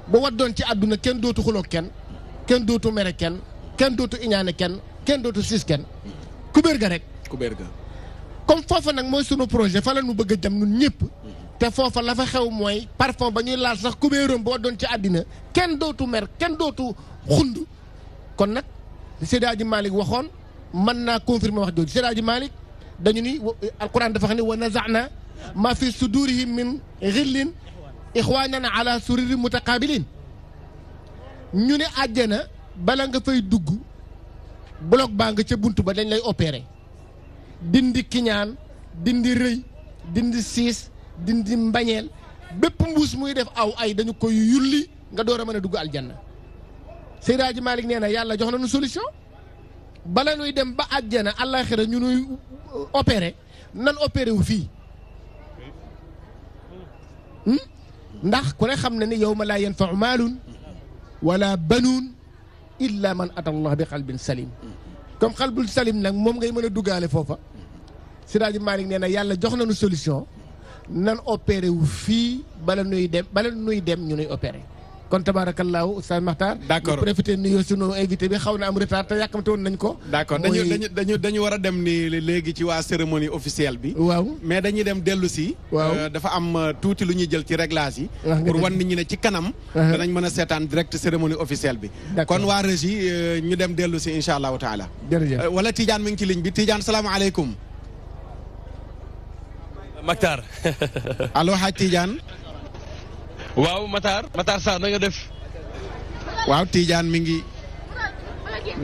ba waddoon ci àdduna kenn dootu xuloo kenn dootu mere kenn dootu iñaane kenn dootu siis kenn kubéer ga rek comme foofa nag mooy sunu projet fa la ñu bëgg a jëm ñun ñëpp te foofa la fa xew mooy parfum ba ñuy laal sax kubéeram ba waddoon ci àddina kenn dootu mer kenn dootu xund kon nag Seydi Hadji Malick waxoon mën naa confirmer wax jooju Seydi Hadji Malick dañu ni alquran dafa xam ne wa naza'na ma fi sudurihim min ghillin ixwanan ala sururi mutaqabilin ñu ne àjjana bala nga fay dugg bloc baa nga ca bunt ba dañ lay opéré dindi kiñaan dindi rëy dindi siis dindi mbañeel bépp mbuus muy def aw ay dañu koy yulli nga door a mën a dugg aljanna Seydi Hadji Malick nee na yàlla jox nañu solution bala nuy dem ba àjjana àllaaxira ñu nuy opéré nan opéré wu fii ndax ku ne xam na ni yawma laa yanfau maalun wala banuun illa man ata allah bi qalbin salim comme qalbul salim nag moom ngay mën a duggaale foofa Seydi Hadji Malick nee na yàlla jox nañu solution nan opéré wu fii bala nuy dem ñu nuy opéré kon tabaarakallaahu Oustaz Makhtar. d'accord ñu profité nuyoo sunu invité bi xaw na am retard te yàkkamte woon nañ ko. d'accord dañu war a dem ni léegi ci waa cérémonie officielle bi. waaw mais dañuy dem dellu si. waaw dafa am tuuti lu ñuy jël ci réglage yi. pour wan nit ñi ne ci kanam. danañ mën a seetaan direct cérémonie officielle bi. kon waa régie ñu dem dellu si incha allahu taala. jërëjëf wala Tidiane mi ngi ci ligne bi Tidiane salaamaaleykum. Makhtar. allo Hadj Tidiane. waaw Matar Sarr na nga def. waaw Tidiane mi ngi.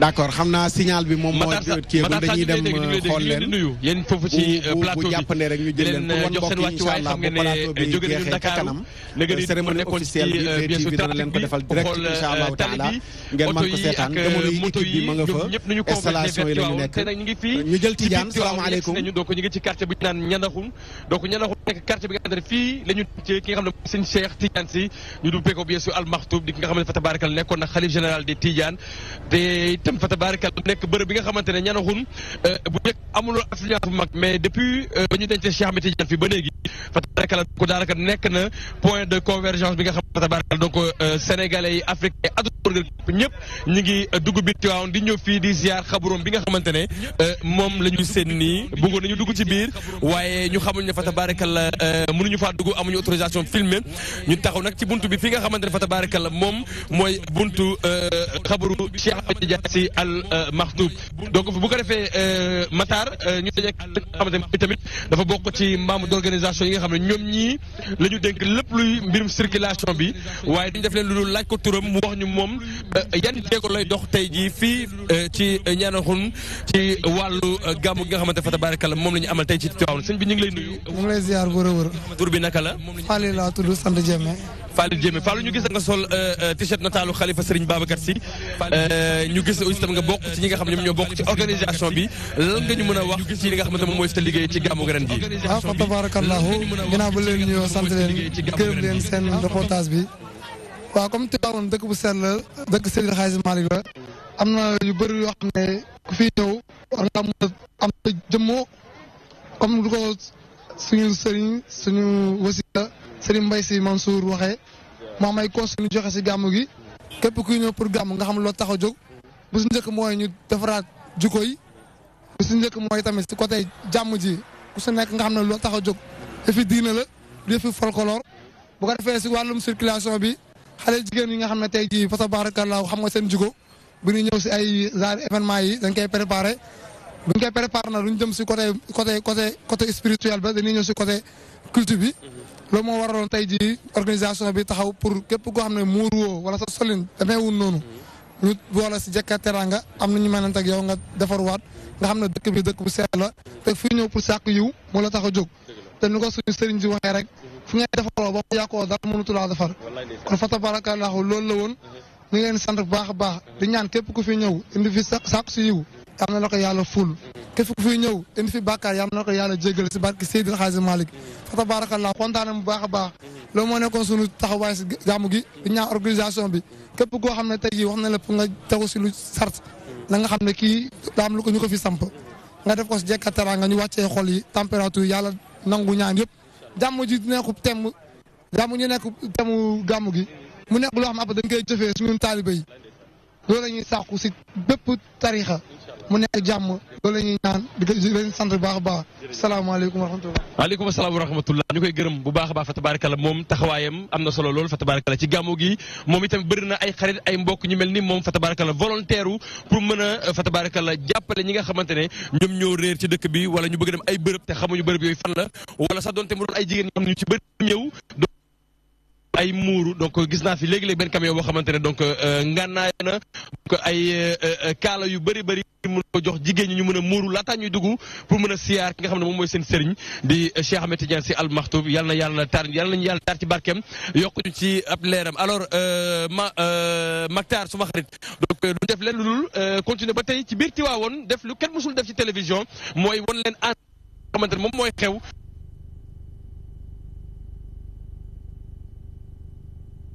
d'accord xam naa signal bi moom moo. kii bu dañuy dem xool leen yéen foofu ci plateau bi bu jàppandee rek ñu jël leen pour wan mbokk yi incha allah bu plateau bi jeexee ca kanam. cérémonie officielle bi VTV dana leen ko defal direct incha allahu taala ngeen mën ko seetaan jamono yi équipe bi ma nga fa installation yi la ñu nekk ñu jël Tidiane salaamaaleykum. donc ñu ngi ci quartier bu ñu naan Ñanaxum donc Ñanaxum nekk quartier bi nga xam ne fii la ñu ci ki nga xam ne sëñ Cheikh Tidiane Sy ñu duppee ko bien sûr Al Maktoum di ki nga xam ne fa tabarakal nekkoon na xalif général des Tidiane itam fa tabarakal nekk bërëb bi nga xamante ne Ñanaxum bu njëkk amuloo affluence bu mag mais depuis ba ñu dencee Cheikh Ahmed Tidiane fii ba léegi fa tabarakal ko daanaka nekk na point de convergence bi nga xam fa tabarakal donc sénégalais yi africains adduna ñëpp ñu ngi dugg biir Tivaouane di ñëw fii di ziar xaburoom bi nga xamante ne moom la ñu seen nii bëggoon nañu dugg ci biir waaye ñu xamuñ ne fa tabarakal mënuñu faa dugg amuñu autorisation filmer ñu taxaw nag ci buntu bi fi nga xamante ne fa tabarakal moom mooy buntu xabaru Cheikh Ahmed Tidiane Sy Al Maktoum donc bu ko defee Matar ñu dajeek xamante ne tamit dafa bokk ci membre d'organisation yi nga xam ne ñoom ñii la ñu dénk lépp luy mbirum circulation bi waaye dañu def leen lu dul laaj ko turam mu wax ñu moom yan jéego lay dox tey jii fii ci Nianakhou ci wàllu gàmmu gi nga xamante fa tabarakallah moom la ñu amal tey ci Tivaouane sëñ bi ñu ngi lay nuyu. ñu ngi lay ziar bu wër. tur bi naka la. Fally laa tudd sant Jéeme. Fally Jéeme Fallou ñu gis nga sol t-shirt nataalu Khalifa Serigne Babacar Sy ñu gis aussi tam nga bokk ci ñi nga xam ne ñoo bokk ci organisation bi lan nga ñu mën a wax ci li nga xamante moom mooy sa liggéey ci gàmmu ren gi. waaw fa tabarakallahu ginnaaw ba leen ñëw sant leen gërëm leen seen reportage bi. waaw comme Tivaouane dëkk bu sell la dëkk Seydi El Hadji Malick la am na yu bëri yoo xam ne ku fi ñëw war nga mën a am na jëmmoo comme du ko suñu sëriñ suñu wasila Serigne Mbaye Sy Mansour waxee moo am ay conseils ñu joxe si gàmmu gi képp kuy ñëw pour gàmmu nga xam loo tax a jóg bu si njëkk mooy ñu defaraat jikko yi bu si njëkk mooy tamit si côté jàmm ji ku si nekk nga xam ne loo tax a jóg yëfi diina la yëfi folklore bu ko defee si wàllum circulation bi xale jigéen yi nga xam ne tey jii fa tabarakallah xam nga seen jikko bu ñu ñëw si ay genre événement yi dañ koy préparé bu ñu koy préparé na duñ jëm si côté spirituel ba dañuy ñëw si côté culture bi loolu moo waraloon tey jii organisation bi taxaw pour képp koo xam ne muuru woo wala sa solin demeewul noonu ñu boole si jekka teranga am na ñu mënante ak yow nga defarwaat nga xam ne dëkk bi dëkk bu seet la te fii ñëw pour sàkk yiw moo la tax a jóg te ni ko suñu sëriñ si waxee rek fu ngay defaroo ba mu yàqoo dara mënatu laa defar kon fa tabarakallahu loolu la woon ñu ngi leen sant bu baax a baax di ñaan képp ku fi ñëw indi fi sàkk si yiw yal na la ko yàlla ful képp ku fi ñëw indi fi bàkkaar yal na la ko yàlla jéggal si barke Seydi El Hadji Malick fa tabarakallah kontaan bu baax a baax loolu moo nekkoon suñu taxawaay si gàmmu gi di ñaan organisation bi képp koo xam ne tey jii wax na la pour nga tegu si lu sart na nga xam ne kii daa am lu ko ñu ko fi samp nga def ko si jekka teraanga ñu wàccee xol yi température yàlla nangu ñaan yëpp jàmm ji nekku temm jàmm ñu nekk temu gàmmu gi mu nekk loo xam ne après dañ koy jëfee suñu taalibe yi loolu la ñuy sàkku si bépp tarixa mu nekk jàmm loolu la ñuy ñaan di leen sant bu baax a baax salaamaaleykum wa rahmatulah. waaleykum salaam wa rahmatulah ñu koy gërëm bu baax a baax fa tabaarakalla moom taxawaayam am na solo lool fa tabaarakalla ci gàmmu gi moom itam bëri na ay xarit ay mbokk ñu mel ni moom fa tabaarakalla volontaire pour mën a fa tabaarakalla jàppale ñi nga xamante ne ñoom ñoo réer ci dëkk bi wala ñu bëgg dem ay bërëb te xamuñu bërëb yooyu fan la wala sax doonte mu doon ay jigéen ñoo xam ne ñu ci bëri ñëw ay muuru donc gis naa fi léegi-léegi benn camion boo xamante ne donc ngànnaay na donc ay kaala yu bëri mën ko jox jigéen ñi ñu mën a muuru laataa ñuy dugg pour mën a siyaar ki nga xam ne moom mooy seen sëriñ di Cheikh Ahmed Tidiane Sy Al Maktoum yal na yàlla taar ci barkeem yokkuñu ci ab leeram alors Maktar suma xarit donc du def leen lu dul continuer ba tey ci biir Tivaouane def lu kenn musul def ci télévision mooy wan leen en xamante ne moom mooy xew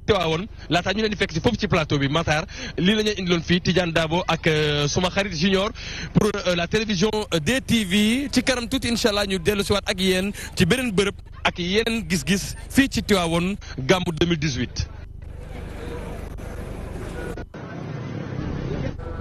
Tivaouane laataa ñu leen di fekk si foofu ci plateau bi Matar lii la ñuy indiloon fii Tidiane Dabo ak suma xarit junior pour la télévision DTV ci kanam tuuti incha allah ñu dellu si waat ak yéen ci beneen bërëb ak yeneen gis-gis fii ci Tivaouane gàmmu 2018.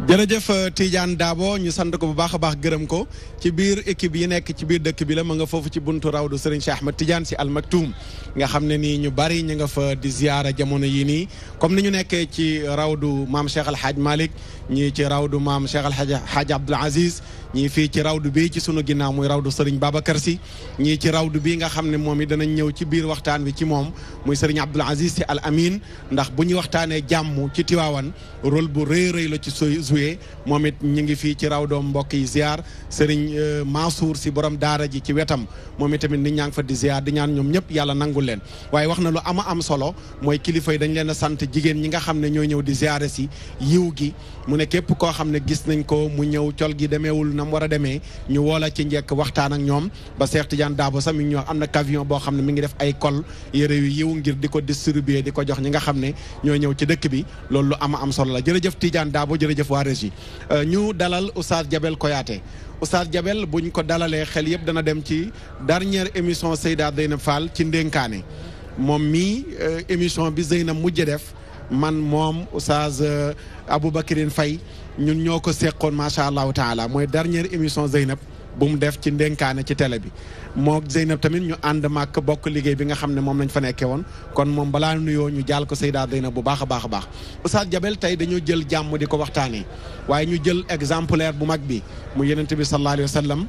jërëjëf Tidiane Dabo ñu sant ko bu baax a baax gërëm ko ci biir équipe yi nekk ci biir dëkk bi la ma nga foofu ci buntu rawdu Serigne Cheikh Ahmed Tidiane Sy Al Maktoum nga xam ne nii ñu bari ñu nga fa di ziyaara jamono yii nii comme ni ñu nekkee ci rawdu maam Cheikh Al Hadj Malick ñii ci rawdu maam Cheikh Al Hadj Abdoul Aziz ñii fii ci rawdu bii ci sunu ginnaaw muy rawdu Serigne Babacar Sy ñii ci rawdu bii nga xam ne moom it danañ ñëw ci biir waxtaan wi ci moom muy Serigne Abdoul Aziz Sy Al Amin ndax bu ñu waxtaanee jàmm ci Tivaouane rôle bu rëy la ci joué moom it ñu ngi fii ci rawdoom mbokk yi ziar Serigne Mansour si borom daara ji ci wetam moom itamit nit ñaa ngi fa di ziar di ñaan ñoom ñëpp yàlla nangul leen waaye wax na lu am solo mooy kilifa yi dañ leen a sant jigéen ñi nga xam ne ñooy ñëw di ziare si yiw gi mu ne képp koo xam ne gis nañ ko mu ñëw col gi demeewul na mu war a demee ñu woola ci njëkk waxtaan ak ñoom ba Cheikh Tidiane Dabo sax mi ngi ñoo am na camion boo xam ne mi ngi def ay col yére yu yiw ngir di ko distribuer di ko jox ñi nga xam ne ñooy ñëw ci dëkk bi loolu lu am solo la jërëjëf Tidiane Dabo jërëjëf waa régie ñu dalal Oustaz Diabel Koyaté Oustaz Diabel buñ ko dalalee xel yëpp dana dem ci dernière émission Seyda Zeynab Fall ci ndénkaane moom mii émission bi Zeynab mujj def man moom Oustaz Aboubacrine Faye ñun ñoo ko seqoon macha allahu taala mooy dernière émission Zeynab bu mu def ci ndénkaane ci télé bi moo Zeynab tamit ñu ànd màkk bokk liggéey bi nga xam ne moom lañ fa nekkee woon kon moom balaa nuyoo ñu jaal ko Seyda Zeynab bu baax a baax a baax Oustaz Diabel tey dañoo jël jàmm di ko waxtaanee waaye ñu jël exemplaire bu mag bi mu Yonent bi sallallahu alayhi wa sallam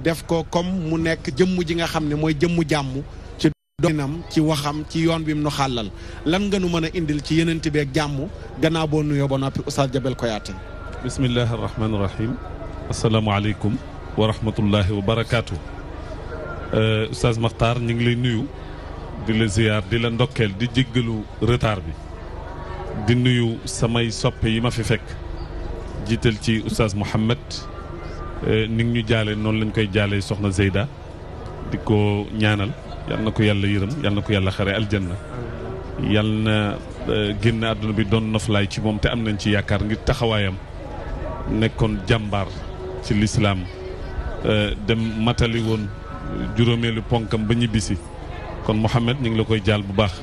def ko comme mu nekk jëmm ji nga xam ne mooy jëmmu jàmm doonam ci waxam ci yoon bi mu nu xàllal lan nga nu mën a indil ci yeneen bi ak jàmm gannaaw boo nuyoo ba noppi Oustaz Jabel Koyaate. bismillahi rahmaani rahim. asalaamaaleykum wa rahmatullahi wa barakaatu. Oustaz Makhtar ñu ngi lay nuyu di la ziyaar di la ndokkeel di jéggalu retard bi di nuyu samay soppe yi ma fi fekk jiital ci Oustaz Mouhamed ni ngi ñu jaale noonu lañ koy jaalee soxna Zeyda di ko ñaanal yal na ko yàlla yërëm yal na ko yàlla xare aljanna yal na génn àdduna bi doon noflaay ci moom te am nañ ci yaakaar ngir taxawaayam nekkoon jàmbaar ci lislaam dem matali woon juróomeelu ponkam ba ñibbisi kon Mouhamed ñu ngi la koy jaal bu baax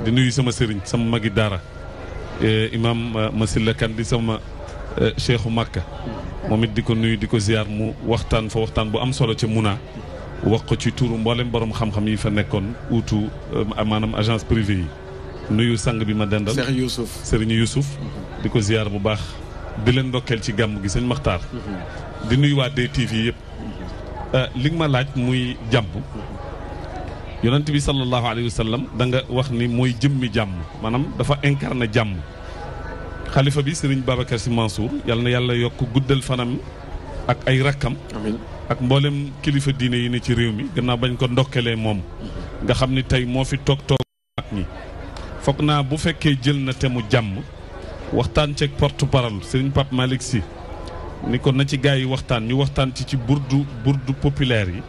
di nuyu sama sëriñ sama magi daara imam Masila Kan di sama cheikhu Makka moom it di ko nuyu di ko ziar mu waxtaan fa waxtaan bu am solo ca Muna wax ko ci turu mboolem borom xam-xam yi fa nekkoon uutu maanaam agence privée yi nuyu sang bi ma dendal Serigne Youssouf di ko ziar bu baax di leen ndokkeel ci gàmm gi sëñ Makhtar di nuyu waa DTV yëpp li nga ma laaj muy jàmm yonent bi sallallahu alayhi wa sallam da nga wax ni mooy jëmmi jàmm maanaam dafa incarné jàmm xalifa bi Serigne Babacar Sy Mansour yal na yàlla yokk guddal fanam ak ay rakkam ak mboolem kilifa diine yi ne ci réew mi gannaaw bañ ko ndokkelee moom nga xam ni tey moo fi toog ak ñi foog naa bu fekkee jël na te mu jàmm waxtaan ceeg porte parole Serigne Pape Malick Sy ni ko na ci gaa yi waxtaan ñu waxtaan ci burdu populaire yi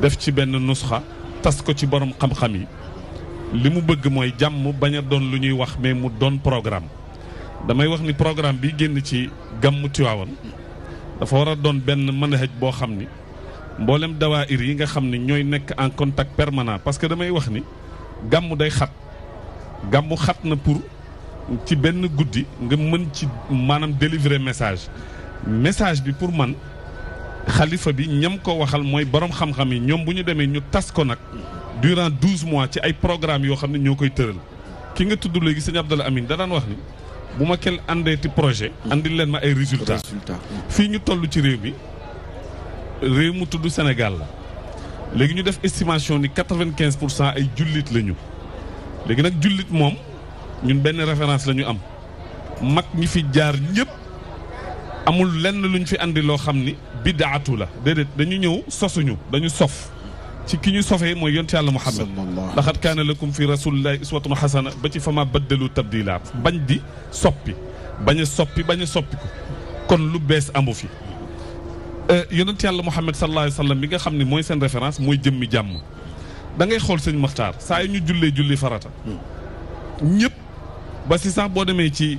def ci benn nusxa tas ko ci borom xam-xam yi li mu bëgg mooy jàmm bañ a doon lu ñuy wax mais mu doon programme damay wax ni programme bi génn ci gàmmu Tiwaawan dafa war a doon benn manhaj boo xam ni mboolem dawaayir yi nga xam ni ñooy nekk en contact permanent parce que damay wax ni gàmmu day xat gàmmu xat na pour ci benn guddi nga mën ci maanaam délivrer message bi pour man xalifa bi ñam ko waxal mooy borom xam-xam yi ñoom bu ñu demee ñu tas ko nag durant 12 mois ci ay programme yoo xam ne ñoo koy tëral ki nga tudd léegi sëñ Abdallah Amin da daan wax ni bu ma kel àndeeti projet andil leen ma ay résultats fii ñu toll ci réew mu tudd Sénégal la léegi ñu def estimation ni 95% ay jullit lañu léegi nag jullit moom ñun benn référence la ñu am mag ñi fi jaar ñëpp amul lenn luñ fi andi loo xam ni bidaatu la déedéet dañu ñëw sosuñu dañu sof ci ki ñu sofee mooy yonent yàlla Muhammad laqad kaana lakum fi rasulillahi uswatun hasana ba ci fama baddalu tabdila bañ di soppi bañ a soppi ko kon lu bees amu fi yonent yàlla Muhammad sallallahu alayhi wa sallam bi nga xam ne mooy seen référence mooy jëmmi jàmm da ngay xool sëñ Makhtar saa yu ñu julli farata ñëpp ba si sax boo demee ci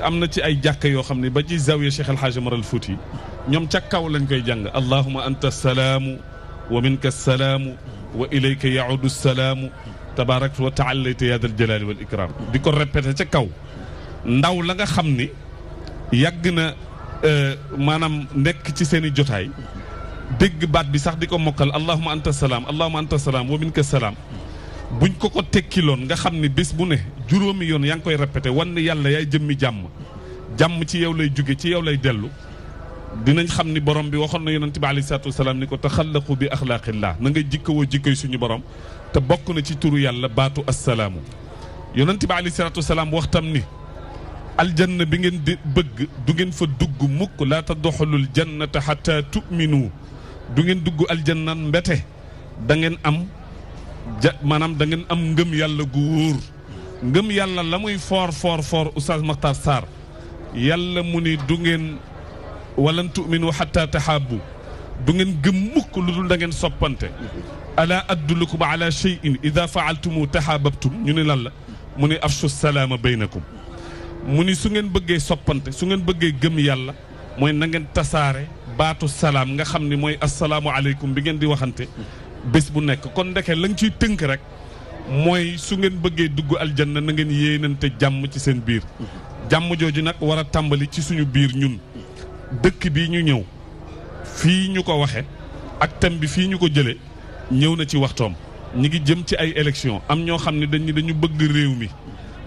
am na ci ay jàkka yoo xam ne ba ci zawiya Cheikh El Hadj Omar Al Fouti ñoom ca kaw lañ koy jàng allahumma anta salaamu wa minka salaamu wa ilayka yaudu salaamu tabaarakta wa taallayta yaa dal jalaali wal ikram di ko répété ca kaw ndaw la nga xam ni yàgg na maanaam nekk ci seen i jotaay dégg baat bi sax di ko mokkal allahumma anta salaam wa minka salaam buñ ko tekkiloon nga xam ni bés bu ne juróomi yoon yaa ngi koy répété wan ni yàlla yaay jëmmi jàmm ci yow lay jóge ci yow lay dellu dinañ xam ni borom bi waxoon na yonent bi alayhi salaatu wasalaam ni ko taxallaqu bi axlaaqillah na nga jikkawoo jikkoy suñu borom te bokk na ci turu yàlla baatu assalaamu yonent bi alayhi salaatu wasalaam waxtam ni aljanna bi ngeen di bëgg du ngeen fa dugg mukk laa tadxulul jannata xata tuminu du ngeen dugg aljanna mbete da ngeen am maanaam da ngeen am ngëm yàlla gu wóor ngëm yàlla la muy foor Oustaz Makhtar Sarr yàlla mu ni du ngeen walan tuminu xata taxaabu du ngeen gëm mukk lu dul da ngeen soppante ala addulukum ala cheyin ida faaltumu taxaababtum ñu ne lan la mu ni afshu salaama baynakum mu ni su ngeen bëggee soppante su ngeen bëggee gëm yàlla mooy na ngeen tasaare baatu salaam nga xam ni mooy asalaamu aleykum bi ngeen di waxante bés bu nekk kon ndeke la nga ciy tënk rek mooy su ngeen bëggee dugg aljanna na ngeen yéenante jàmm ci seen biir jàmm jooju nag war a tàmbali ci suñu biir ñun dëkk bi ñu ñëw fii ñu ko waxe ak thème bi fii ñu ko jële ñëw na ci waxtoom ñi ngi jëm ci ay élection am ñoo xam ne dañu bëgg réew mi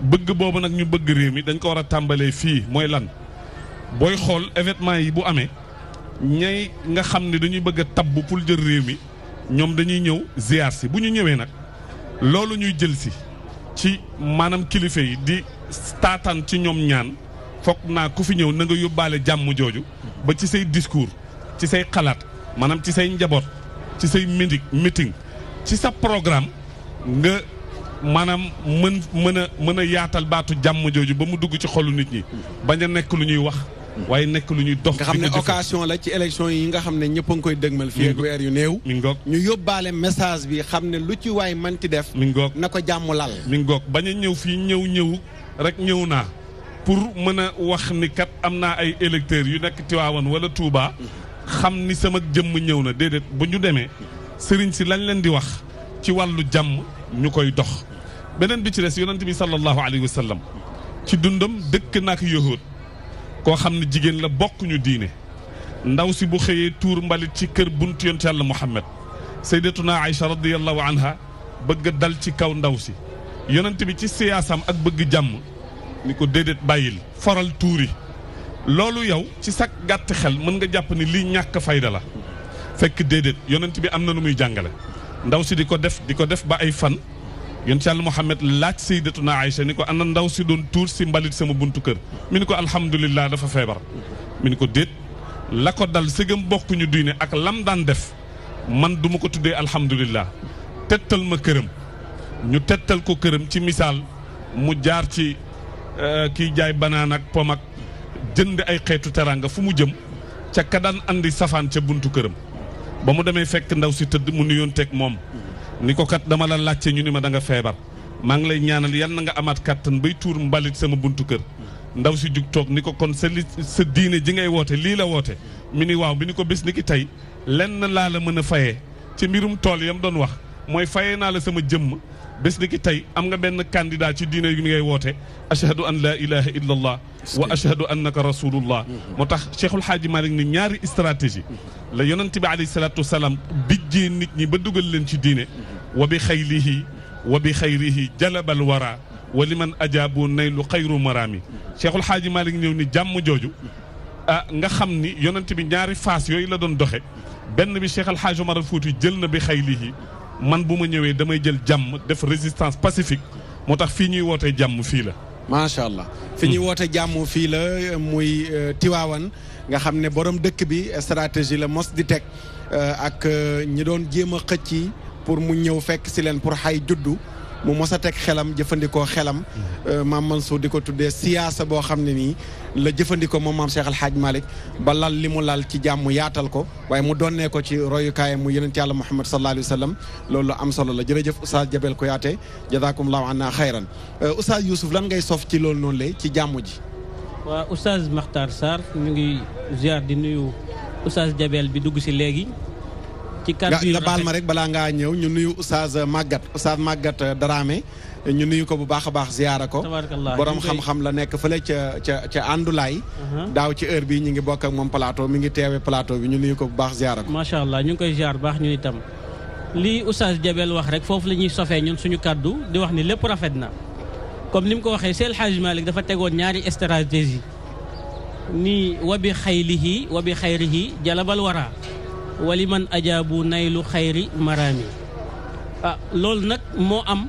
bëgg boobu nag ñu bëgg réew mi dañ ko war a tàmbalee fii mooy lan booy xool événement yi bu amee ñay nga xam ne dañuy bëgg a tabb pour jël réew mi ñoom dañuy ñëw ziar si bu ñu ñëwee nag loolu ñuy jël si ci maanaam kilifa yi di taataan ci ñoom ñaan foog naa ku fi ñëw na nga yóbbaale jàmm jooju ba ci say discours ci say xalaat maanaam ci say njaboot ci say meeting ci sa programme nga maanaam mën a yaatal baatu jàmm jooju ba mu dugg ci xolu nit ñi bañ a nekk lu ñuy wax waaye nekk lu ñuy dox. nga xam ne occasion la ci élection yi nga xam ne ñëpp a ngi koy dëgmal fii ak weer yu néew. mi ngoog ñu yóbbaale message bi xam ne lu ci waay manti def. mi ngoog na ko jàmm lal. mi ngoog bañ a ñëw fii ñëw rek ñëw naa pour mën a wax ni kat am naa ay électeurs yu nekk Tivaouane wala Touba xam ni sama jëmm ñëw na déedéet bu ñu demee sëriñ si lañ leen di wax ci wàllu jàmm ñu koy dox. beneen bi ci des yonent bi sallallahu alayhi wa sallam ci dundam dëkk nak yahuud koo xam ne jigéen la bokkuñu diine ndaw si bu xëyee tuur mbalit ci kër buntu yonent yàlla Muhammad sayyidatuna Aïcha radiyallahu anha bëgg a dal ci kaw ndaw si yonent bi ci siyaasam ak bëgg jàmm ni ko déedéet bàyyil foral tuuri loolu yow ci sa gàtt xel mën nga jàpp ni lii ñàkk fayda la fekk déedéet yonent bi am na lu muy jàngale ndaw si di ko def ba ay fan yonent yàlla Muhammad laaj sayyidatuna Aïcha ni ko ana ndaw si doon tuur si mbalit sama buntu kër mi ni ko alhamdulillah dafa feebar mi ni ko déet la ko dal sëgam bokkuñu diine ak lam daan def man duma ko tuddee alhamdulillah tettal ma këram ñu tettal ko këram ci misaal mu jaar ci kiy jaay banaan ak pom ak jënd ay xeetu teraanga fu mu jëm ca ka daan andi safaan ca buntu këram ba mu demee fekk ndaw si tëdd mu nuyoon teg moom ni ko kat dama la laajte ñu ni ma da nga feebar maa ngi lay ñaanal yal na nga amaat kàttan bay tuur mbalit sama buntu kër ndaw si jug toog ni ko kon sa diine ji ngay woote lii la woote mi ni waaw bi ni ko bés ni ki tey lenn laa la mën a fayee ci mbirum tool yam doon wax mooy fayee naa la sama jëmm bés ni ki tey am nga benn candidat ci diine yu ngay woote ashhadu an laa ilaha illa allah wa ashhadu annaka rasulullah moo tax Cheikhul Hadji Malick ni ñaari stratégie la yonent bi alayhi salaatu wasalaam bijjee nit ñi ba dugal leen ci diine wa bi xaylihi wa bi xayrihi jalabal wara wa liman ajaabu naylu xayru maraami Cheikhul Hadji Malick ñëw ni jàmm jooju nga xam ni yonent bi ñaari phase yooyu la doon doxe benn bi Cheikh Al Hadji Omar Fouti jël na bi xaylihi man bu ma ñëwee damay jël jàmm def résistance pacifique moo tax fii ñuy wootee jàmm fii la macha allah fi ñuy woote jàmm fii la muy Tivaouane nga xam ne borom dëkk bi stratégie la mos di teg ak ñi doon jéem a xëcc pour mu ñëw fekk si leen pour xay juddu mu mos a teg xelam jëfandikoo xelam maam Mansour di ko tuddee siyaasa boo xam ne nii la jëfandikoo moom maam Cheikh Al Hadj Malick ba lal li mu lal ci jàmm yaatal ko waaye mu donnee ko ci royukaayam mu yonent yàlla Muhammad sallallahu alayhi wa sallam loolu am solo la jërëjëf Oustaz Jabel Kouyaté jazakumullahu anna xayran Oustaz Youssouf lan ngay sof ci loolu noonu lay ci jàmm ji. waaw Oustaz Makhtar Sarr ñu ngi ziar di nuyu Oustaz Jabel bi dugg si léegi. ci kàddu yi nga baal ma rek balaa ngaa ñëw ñu nuyu Oustaz Maguette Dramé ñu nuyu ko bu baax a baax ziyaara ko borom xam-xam la nekk fële ca Andulaay daaw ci heure bi ñu ngi bokk ak moom plateau mi ngi teewe plateau bi ñu nuyu ko bu baax ziyaara ko macha allah ñu ngi koy ziar baax ñu itam lii Oustaz Jabel wax rek foofu la ñuy sofee ñun suñu kàddu di wax ni lépp rafet na comme ni mu ko waxee Seydi El Hadji Malick dafa tegoon ñaari stratégie ni wa bi xaylihi wa bi xayrihi jalabal wara wali man ajaabu naylu xayri maraami loolu nag moo am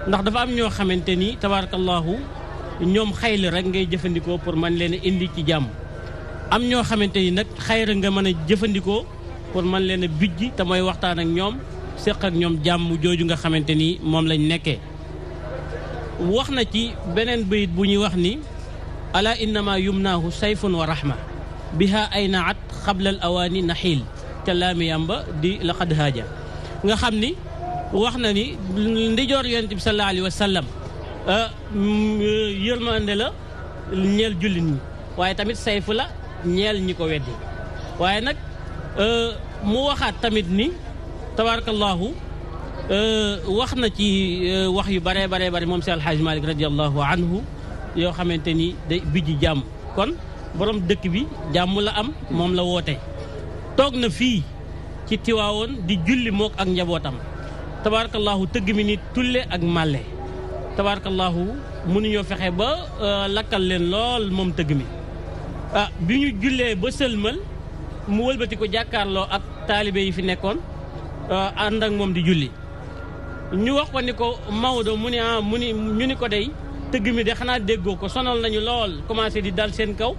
ndax dafa am ñoo xamante ni tabarakallahu ñoom xayli rek ngay jëfandikoo pour man leen a indi ci jàmm am ñoo xamante ni nag xayra nga mën a jëfandikoo pour man leen a bijji te mooy waxtaan ak ñoom séq ak ñoom jàmm jooju nga xamante ni moom lañ nekkee wax na ci beneen bayit bu ñuy wax ni ala innama yumnaahu sayfun wa rahma biha ay naat xablal awaani naxiil ca laami yamba di laqad haaja nga xam ni wax na ni ndijoor yonent bi sallallahu alayhi wa sallam yërmande la ñeel jullit ñi waaye tamit sayfu la ñeel ñi ko weddi waaye nag mu waxaat tamit ni tabarakallahu wax na ci wax yu bare bare bare moom si alxaaj Malik radiallahu anhu yoo xamante ni day bijji jàmm kon borom dëkk bi jàmm la am moom la woote toog na fii ci Tiwaawoon di julli mook ak njabootam tabarakallahu tëgg mi ni tulle ak màlle tabarakallahu mënuñoo fexe ba lakkal leen lool moom tëgg mi bi ñu jullee ba sëlmal mu wëlbati ko jàkkaarloo ak taalibe yi fi nekkoon ànd ak moom di julli ñu wax ko ni ko Maodo mu ni ñu ni ko day tëgg mi de xanaa déggoo ko sonal nañu lool commencé di dal seen kaw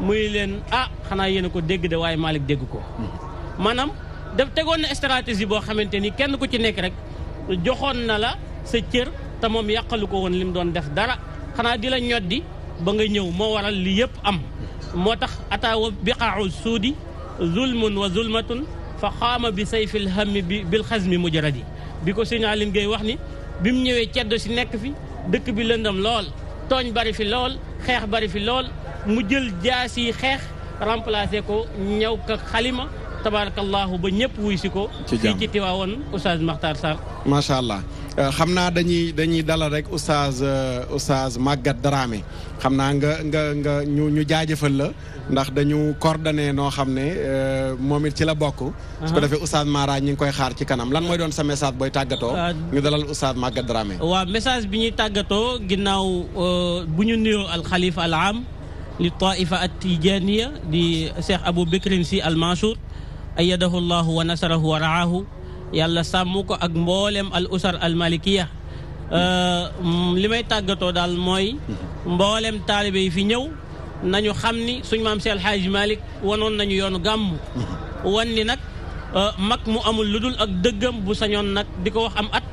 muy leen xanaa yéen a ko dégg de waaye Malick dégg ko maanaam daf tegoon na stratégie boo xamante ni kenn ku ci nekk rek joxoon na la sa cër te moom yàqalu ko woon li mu doon def dara xanaa di la ñoddi ba nga ñëw moo waral li yëpp am moo tax ataawa biqaau suudi zulmun wa zulmatun fa xaama bi sayfil hammi bil xasmi mujaradi bi ko sëñ Aline Gueye wax ni bi mu ñëwee ceddo si nekk fi dëkk bi lëndam lool tooñ bari fi lool xeex bari fi lool mu jël jaas yi xeex remplacé ko ñëw ka xalima tabarakallahu ba ñëpp wuy si ko fii ci Tiwaawoon Oustaz Makhtar Sarr macha allah xam naa dañuy dalal rek Oustaz Maguette Dramé xam naa nga ñu jaajëfal la ndax dañu coordonné noo xam ne moom it ci la bokk su ko defee Oustaz Mara ñi ngi koy xaar ci kanam lan mooy doon sa message booy tàggatoo ñu dalal Oustaz Maguette Dramé waaw message bi ñuy tàggatoo ginnaaw bu ñu nuyoo alxalifa al am li taifa at tijaniya di Cheikh Abou Bekrin Sy al Mansour ayadahu llahu wa nasarahu wa raahu yàlla sàmm ko ak mboolem al usar al malikiya li may tàggatoo daal mooy mboolem taalibe yi fi ñëw nañu xam ni suñ maam Seex Alxaaji Malick wanoon nañu yoonu gàmm wan ni nag mag mu amul lu dul ak dëggam bu sañoon nag di ko wax am at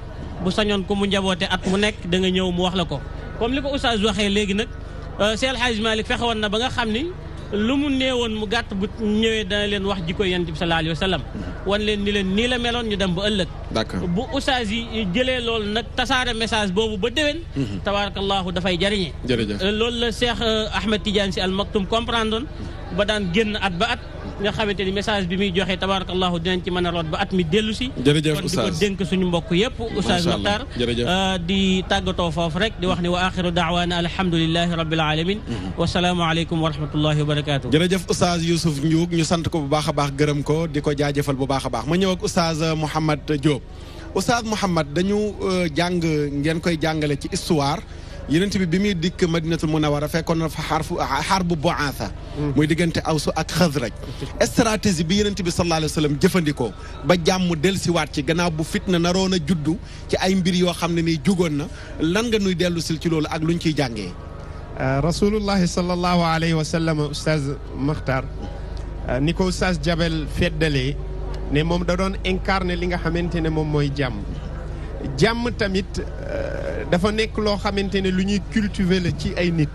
bu sañoon ko mu njaboote at mu nekk da nga ñëw mu wax la ko comme li ko oustaz waxee léegi nag Seex Alxaaji Malick fexe woon na ba nga xam ni lu mu néewoon mu gàtt bu ñëwee dana leen wax jikko Yonent bi sallallahu alayhi wa sallam wan leen ni leen nii la meloon ñu dem ba ëllëg bu oustaz yi jëlee loolu nag tasaare message boobu ba déwén tabarakallahu dafay jariñe loolu la Cheikh Ahmed Tidiane Sy Al Maktoum comprendre ba daan génn at ba at nga xamante ni message bi muy joxe tabarakallahu dinañ ci mën a root ba at mi dellu si kon di ko dénk suñu mbokk yëpp oustaz Makhtar di tàggatoo foofu rek di wax ni wa axiru daawaana alhamdulillahi rabbil alamin wasalaamu aleykum wa rahmatullahi wa barakatuh jërëjëf oustaz Youssouf Ndiouk ñu sant ko bu baax a baax gërëm ko di ko jaajëfal bu baax a baax ma ñëw ak oustaz Mouhamad Diop oustaz Mouhamad dañu jàng ngeen koy jàngale ci histoire Yonent bi muy dikk Madinatul Munawwara fekkoon na fa xarbu Bu'aatha muy diggante Awsu ak Xasraj stratégie bi Yonent bi sallallahu alayhi wa sallam jëfandikoo ba jàmm dellusiwaat ci gannaaw bu fitna naroon a juddu ci ay mbir yoo xam ne nii jugoon na lan nga nuy dellu sil ci loolu ak luñ ciy jàngee rasulullahi sallallahu alayhi wa sallam oustaz Makhtar ni ko oustaz Jabel feddalee ne moom da doon incarné li nga xamante ne moom mooy jàmm tamit dafa nekk loo xamante ne lu ñuy cultiver la ci ay nit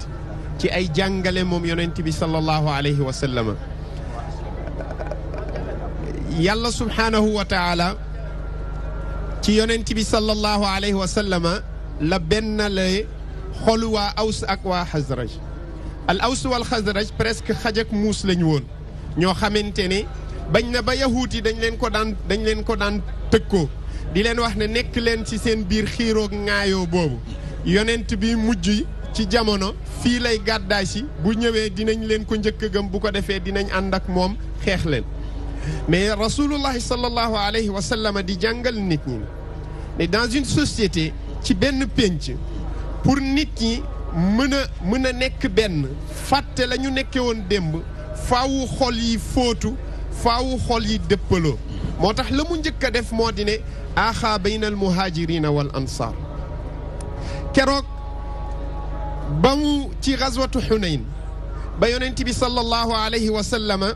ci ay jàngale moom yonent bi sallallahu alayhi wa sallam yàlla subhaanahu wa taala ci yonent bi sallallahu alayhi wa sallam la benn la xolu waa aws ak waa xasraj al aws wal xasraj presque xaj ak muus lañu woon ñoo xamante ne bañ na ba yahuut yi dañ leen ko daan tëkkoo di leen wax ne nekk leen ci seen biir xiiroog ŋaayoo boobu yonent bi mujj ci jamono fii lay gàddaay si bu ñëwee dinañ leen ko njëkk a gëm bu ko defee dinañ ànd ak moom xeex leen mais rasulullahi sallallahu alayhi wa sallam di jàngal nit ñi ne dans une société ci benn pénc pour nit ñi mën a nekk benn fàtte la ñu nekke woon démb faawu xol yi fóotu faawu xol yi dëppaloo moo tax la mu njëkk a def moo di ne aaxaa bayna al muhaajirina wal ansaar keroog ba mu ci gazwatu xunayn ba yonent bi sallallahu alayhi wa sallama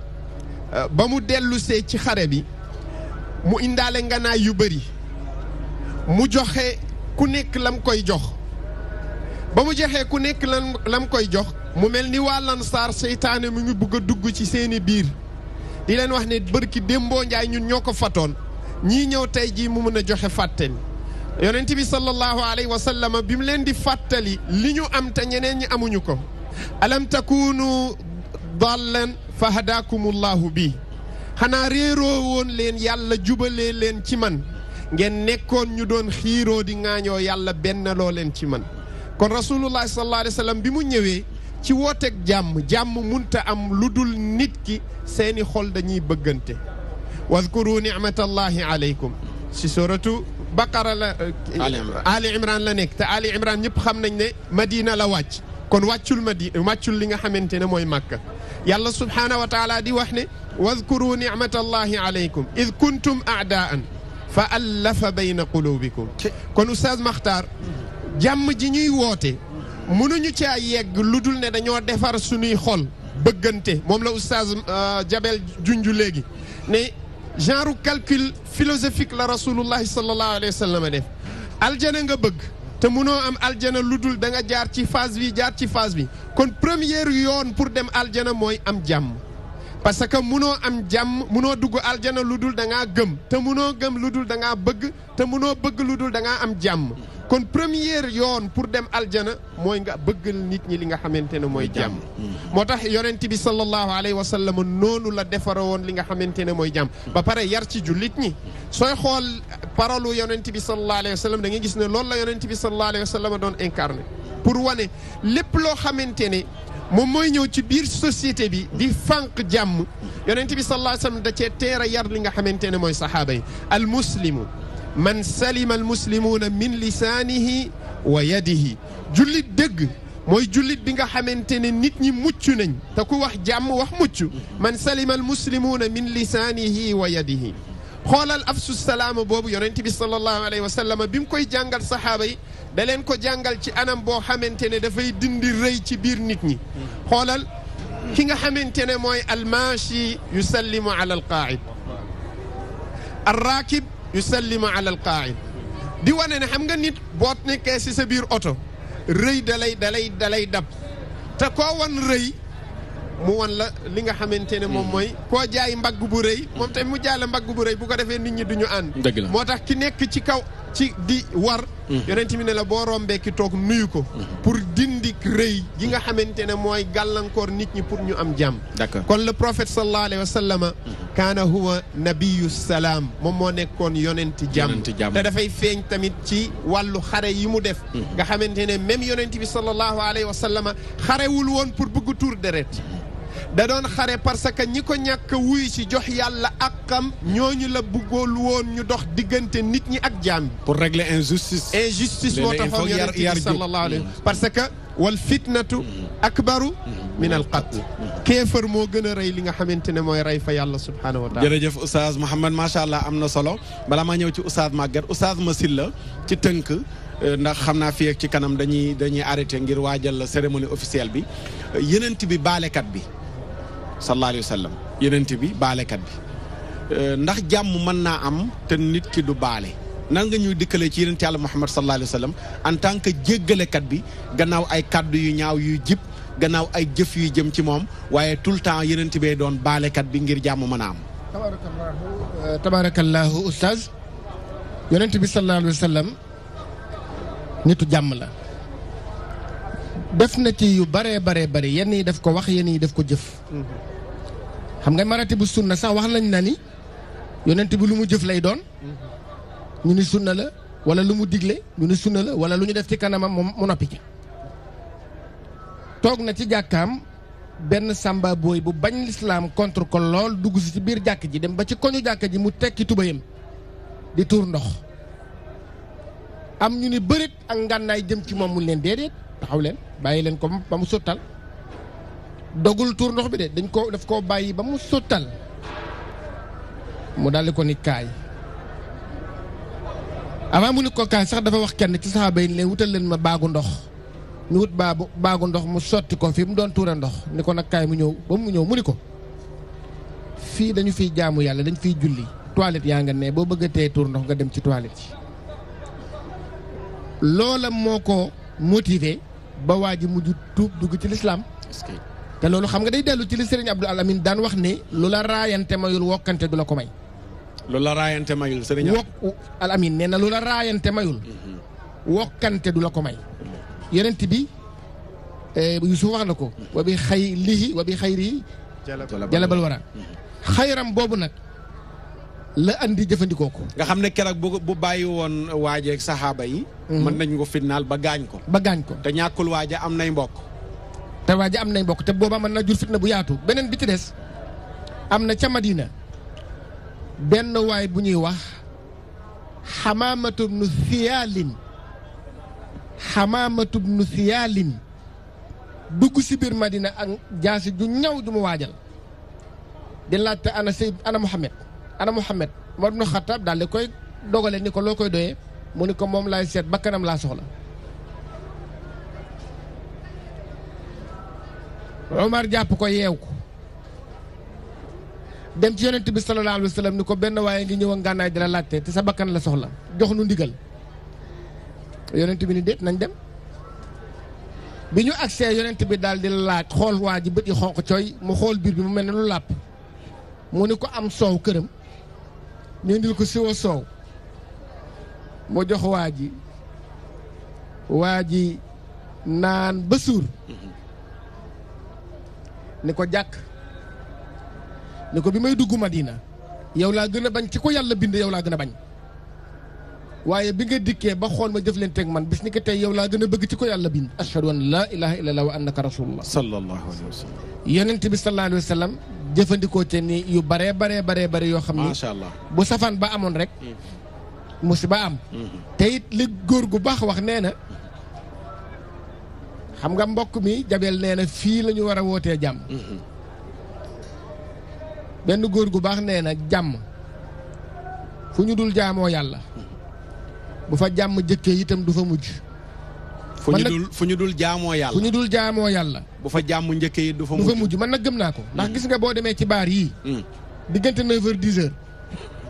ba mu dellusee ci xare bi mu indaale nganaay yu bëri mu joxe ku nekk lam koy jox ba mu joxee ku nekk lam koy jox mu mel ni waa lansaar seytaane mu ngi bëgg a dugg ci seeni biir di leen wax ne bërki démboo njaay ñun ñoo ko fatoon ñii ñëw tey jii mu mën a joxe fàttali yonent bi sallallahu alayhi wa sallam bi mu leen di fàttali li ñu am te ñeneen ñi amuñu ko alam takunu dallan fa hadakumullahu bi xanaa réeroo woon leen yàlla jubalee leen ci man ngeen nekkoon ñu doon xiiroo di ŋaañoo yàlla benn loo leen ci man kon rasulullah sallallahu alayhi wa sallam bi mu ñëwee ci wooteeg jàmm munta am lu dul nit ki seeni xol dañuy bëggante wadkuru nicmatallahi alaykum si suratu baqara la ali imran la nekk te ali imran ñëpp xam nañ ne madina la wàcc kon wàccul li nga xamante ne mooy màkka yàlla subhaanahu wa taala di wax ne wadkuru nicmatallahi alaykum id kuntum aadaan fa allafa bayna qulubikum kon Oustaz Makhtar jàmm ji ñuy woote mënuñu caa yegg lu dul ne dañoo defar suñuy xol bëggante moom la Oustaz Jabel junju léegi ne genre calcul philosophique la rasulullahi sallallahu alayhi wa sallam def aljana nga bëgg te mënoo am aljana lu dul da nga jaar ci phase bi jaar ci phase bi kon première yoon pour dem aljana mooy am jàmm parce que mënoo am jàmm mënoo dugg aljana lu dul da ngaa gëm te mënoo gëm lu dul da ngaa bëgg te mënoo bëgg lu dul da ngaa am jàmm kon première yoon pour dem aljana mooy nga bëggal nit ñi li nga xamante ne mooy jàmm moo tax yonent bi sallallahu alayhi wa sallam noonu la defara woon li nga xamante ne mooy jàmm ba pare yar ci jullit ñi sooy xool parole yonent bi sallallahu alayhi wa sallam da ngay gis ne loolu la yonent bi sallallahu alayhi wa sallam doon incarné pour wane lépp loo xamante ne moom mooy ñëw ci biir société bi di fànq jàmm yonent bi sallallahu alayhi wa sallam da cee teer a yar li nga xamante ne mooy saxaaba yi al muslimu man salima al muslimuuna min lisaanihi wa yadihi jullit dëgg mooy jullit bi nga xamante ne nit ñi mucc nañ te ku wax jàmm wax mucc man salima al muslimuuna min lisaanihi wa yadihi xoolal afsu salaama boobu yonent bi sallallahu alayhi wa sallam bi mu koy jàngal saxaaba yi da leen ko jàngal ci anam boo xamante ne dafay dindi rëy ci biir nit ñi xoolal ki nga xamante ne mooy almaashi yusallimu ala alqaa'id arraakib yusallimu ala alqaa'id di wane ne xam nga nit boot nekkee si sa biir oto rëy dalay dab te koo wan rëy mu wan la li nga xamante ne moom mooy koo jaay mbagg bu rëy moom tamit mu jaay la mbagg bu rëy bu ko defee nit ñi duñu ànd moo tax ki nekk ci kaw ci di war yonent bi ne la boo rombee ki toog nuyu ko pour dindi rëy gi nga xamante ne mooy gàllankoor nit ñi pour ñu am jàmm kon le prophète sallallahu alayhi wa sallam kaana huwa nabiyu salaam moom moo nekkoon yonent jàmm te dafay feeñ tamit ci wàllu xare yi mu def nga xamante ne même yonent bi sallallahu alayhi wa sallam xarewul woon pour bëgg tuur deret da doon xare parce que ñi ko ñàkk wuy ci jox yàlla akam ñooñu la bëggoon woon ñu dox diggante nit ñi ak jaam bi pour régler injustice moo taxoon yonent bi sallallahu alayhi parce que wal fitnatu akbaru min al qatl kéefër moo gën a rëy li nga xamante ne mooy rey fa yàlla subhanahu wa taala jërëjëf Oustaz Mouhamed macha allah am na solo balaa maa ñëw ci Oustaz Maguette Oustaz Massylla ci tënk ndax xam naa fii ak ci kanam dañuy arrêté ngir waajal cérémonie officielle bi yenent bi baalekat bi sallallahu alayhi wa sallam yenent bi baalekat bi ndax jàmm mën naa am te nit ki du baale nan nga ñuy dikkalee ci yenent yàlla Muhammad sallallahu alayhi wa sallam en tant que jéggalekat bi gannaaw ay kaddu yu ñaaw yuy jib gannaaw ay jëf yuy jëm ci moom waaye tout le temps yenent bee doon baalekat bi ngir jàmm mën a am tabarakallahu oustaz yonent bi sallallahu alayhi wa sallam nitu jàmm la def na ci yu bare yenn yi def ko wax yenn yi def ko jëf xam nga marati bu sunna sax wax nañ na ni yonent bi lu mu jëf lay doon ñu ni sunna la wala lu mu digle ñu ni sunna la wala lu ñu def ci kanamam moom mu noppi ci toog na ci jàkkaam benn sàmba booy bu bañ lislaam contre ko lool dugg si ci biir jàkk ji dem ba ci koñu jàkk ji mu tekki tubayam di tuur ndox am ñu ni bërit ak ngànnaay jëm ci moom mu leen déedéet taxaw leen bàyyi leen ko ba mu sottal dogul tuur ndox bi de daf koo bàyyi ba mu sottal mu daldi ko ni kaay avant mu ni ko kaay sax dafa wax kenn ci saxaaba yi leen wutal leen ma baagu ndox ñu wut baagu ndox mu sotti ko fi mu doon tuura ndox ni ko nag kaay mu ñëw ba mu ñëw mu ni ko fii dañu fiy jaamu yàlla dañ fiy julli toilette yaa nga ne boo bëggatee tuur ndox nga dem ci toilette yi loola moo ko motivé ba waa ji mujj tuub dugg ci lislaam te loolu xam nga day dellu ci li Serigne Abdou Alamine daan wax ne lu la raayante mayul wokkante du la ko may. lu la raayante mayul Serigne Alamine nee na lu la raayante mayul wokkante du la ko may. yonent bi Yusuf wax na ko. wa bi xayrihi jalabal wara xayram boobu nag la andi jëfandikoo ko. nga xam ne keroog bu bàyyi woon waajeeg saxaaba yi. mën nañ ko fitnaal ba gaañ ko. te ñàkkul waaja am nay mbokk. te booba mën na jur fitna bu yaatu beneen bi ci des am na ca Madina benn waay bu ñuy wax Xamaamatu bnu Siyaalin dugg si biir Madina ak jaasi ju ñaw ju mu waajal di laajte ana Muhammad Umar ibn Xattaab daal di koy dogale ni ko loo koy doyee mu ni ko moom laay seet bakkanam laa soxla. Omar jàpp ko yeew ko dem ci yonent bi sallallahu alayhi wa sallam ni ko benn waaye ngi ñëw a ngànnaay di la laajte te sa bakkan la soxla jox nu ndigal. yonent bi ni déet nañ dem bi ñu agsee yonent bi daal di laaj xool waa ji bët yi xonq cooy mu xool biir bi mu mel ne lu làpp mu ni ko am soow këram ñu indil ko siwo soow mu jox waa ji naan ba suur ni ko jàkk ni ko bi may dugg Madina yow laa gën a bañ ci ko yàlla bind yow laa gën a bañ waaye bi nga dikkee ba xool ma jëflanteeg man bis ni ko tey yow laa gën a bëgg ci ko yàlla bind ashhadu an laa ilaha illallah wa annaka rasulullah sallallahu alayhi wa sallam yonent bi sallallahu alayhi wa sallam jëfandikoo te ni yu baree yoo xam ni macha allah bu safaan ba amoon rek musiba am te it li góor gu baax wax nee na xam nga mbokk mi Jabel nee na fii la ñu war a wootee jàmm benn góor gu baax nee na jàmm fu ñu dul jaamoo yàlla bu fa jàmm jëkkee itam du fa mujj. fu ñu dul jaamoo yàlla. fu ñu dul jaamoo yàlla. bu fa jàmm njëkkee yi du fa mujj man nag gëm naa ko. ndax gis nga boo demee ci baar yii. diggante 9h 10h.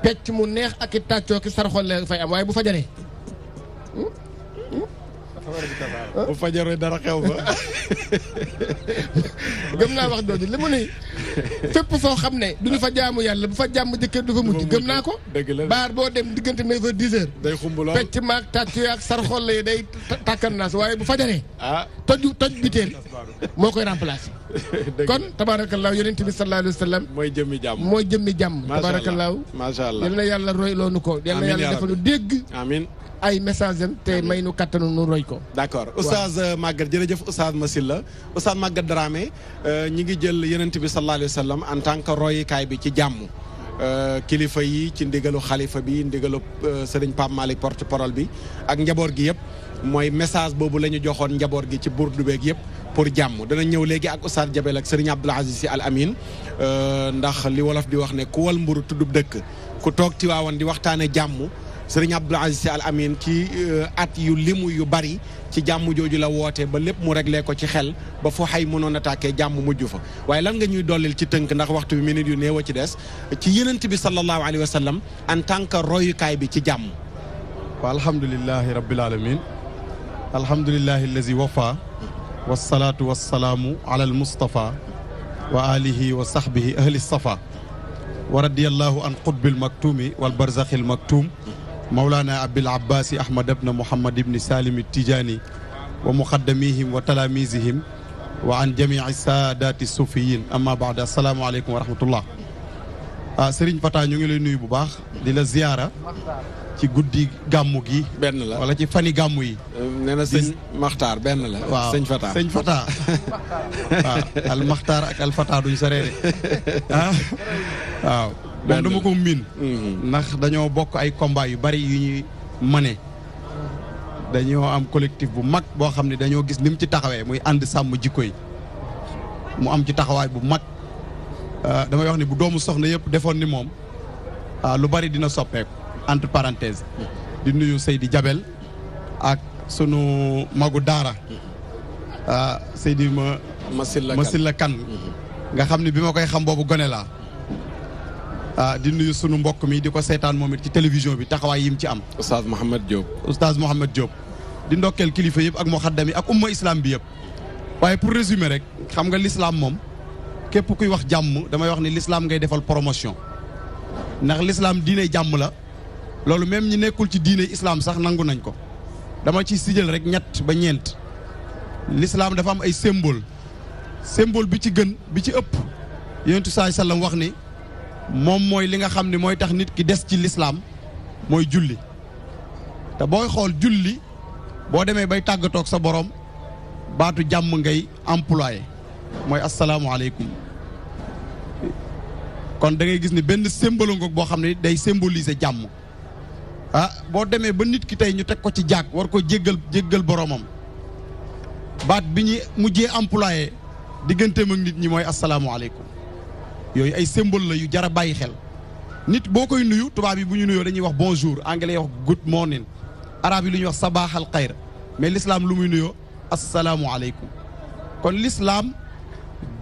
pecc mu neex ak i tàccoo ki sarxol la fay am waaye bu fa jaree. bu fajaree dara xew fa. gëm naa wax jooju li mu ne fépp foo xam ne du ñu fa jaamu yàlla bu fa jàmm jëkkër du fa mujj gëm naa ko. dëgg la baar boo dem diggante 9h 10h. day xumb lool pecc maag tàcc ak sarxol la day tàkkan naas waaye bu fajaree. toj biteel moo koy remplacer. kon tabaarakallaahu yonent bi sallallaahu alayhi wa sallam. mooy jëmmi jàmm. tabaarakallaahu. macha allah yal na yàlla roy loonu ko. yal na yàlla defal lu dégg. amiin ay message am te may nu kattanu nu roy ko. d'accord Oustaz Maguette jërëjëf Oustaz Massylla Oustaz Maguette Dramé ñi ngi jël yonent bi sallallahu alayhi wa sallam en tant que royukaay bi ci jàmm. kilifa yi ci ndigalu xalifa bi ndigalu Serigne Pape Malick porte-parole bi ak njaboot gi yëpp mooy message boobu la ñu joxoon njaboot gi ci burdu beeg yëpp pour jàmm dana ñëw léegi ak Oustaz Jabel ak Serigne Abdoul Aziz Sy Al Amin ndax li wolof di wax ne ku wal mburu tuddub dëkk ku toog Tiwaawan di waxtaane jàmm Serigne Abdoul Aziz Sy Al Amin ci at yu limu yu bari ci jàmm jooju la woote ba lépp mu réglé ko ci xel ba fu xay mënoon a tàkkee jàmm mujj fa waaye lan nga ñuy dollil ci tënk ndax waxtu bi minute yu néew a ci des ci yenent bi sallallahu alayhi wa sallam en tant que royukaay bi ci jàmm. wa alhamdulilahi rabbil alamin alhamdulilahi allazi wafa wasalaatu wasalaamu ala al mustafa wa alihi wa sahbihi ahli safa wa radiyallahu an qutbil maktumi wal barzakhil maktum mawlana abil abbasi ahmad ibn muhammad ibn salim tijani wa muqaddamihim wa talamizihim wa an jamii saadati sufiyin amma baad assalaamu aleykum wa rahmatullah Serigne Fata ñu ngi lay nuyu bu baax di la ziyaara ci guddi gàmmu gi benn la wala ci fani gàmmu yi nee na sëñ Maxtaar benn la waaw sëñ Fata sëñ Fata waaw al Maxtaar ak al Fata duñ sa reere waaw moom dama ko miin ndax dañoo bokk ay combat yu bari yu ñuy mëne dañoo am collectif bu mag boo xam ne dañoo gis ni mu ci taxawee muy ànd sàmm jikko yi mu am ci taxawaay bu mag damay wax ni bu doomu soxna yëpp defoon ni moom lu bari dina soppeeku entre parenthèse di nuyu Seydi Jabel ak sunu magu daara Seydi Massylla Kan nga xam ne bi ma koy xam boobu gone laa di nuyu sunu mbokk mi di ko seetaan moom it ci télévision bi taxawaay yi mu ci am. Oustaz Mouhamed Diop. Oustaz Mouhamed Diop. di ndokkeel kilifa yëpp ak muxaddam yi ak umma islam bi yëpp. waaye pour résumer rek xam nga l'islam moom képp kuy wax jàmm damay wax ni l'islam ngay defal promotion. ndax l'islam diine jàmm la loolu même ñi nekkul ci diine islam sax nangu nañ ko dama ci sijal rek ñett ba ñeent. l'islam dafa am ay symbole bi ci gën bi ci ëpp yonent saay sallam wax ni. moom mooy li nga xam ne mooy tax nit ki des ci lislaam mooy julli te booy xool julli boo demee bay tàggatoog sa borom baatu jàmm ngay employé mooy asalaamualeykum kon da ngay gis ni benn symbole ngoog boo xam ne day symboliser jàmm boo demee ba nit ki tey ñu teg ko ci jaag war ko jéggal boromam baat bi ñu mujjee employé digganteem ak nit ñi mooy asalaamualeykum yooyu ay symbole la yu jar a bàyyi xel nit boo koy nuyu tubaab yi bu ñu nuyoo dañuy wax bonjour anglais yi wax good morning arabe yi lu ñuy wax sabaaxal xayr mais l'islam lu muy nuyoo asalaamualeykum kon l'islam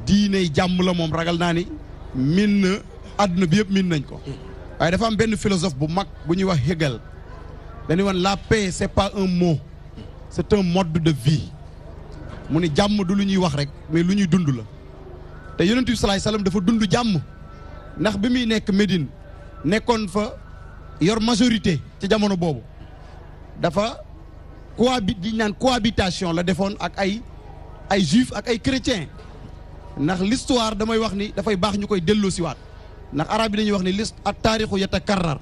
diiney jàmm la moom ragal naa ni min na àdduna bi yëpp min nañ ko waaye dafa am benn philosophe bu mag bu ñuy wax Hegel dañuy wan la paix c'est pas un mot c'est un mode de vie mu ni jàmm du lu ñuy wax rek mais lu ñuy dund la te yonent bi salaay salaam dafa dund jàmm ndax bi muy nekk Médine nekkoon fa yor majorité ci jamono boobu dafa cohabitation la defoon ak ay juifs ak ay chrétiens ndax l'histoire damay wax ni dafay baax ñu koy delloosiwaat ndax arab yi dañuy wax ni at taarixu yatakarrar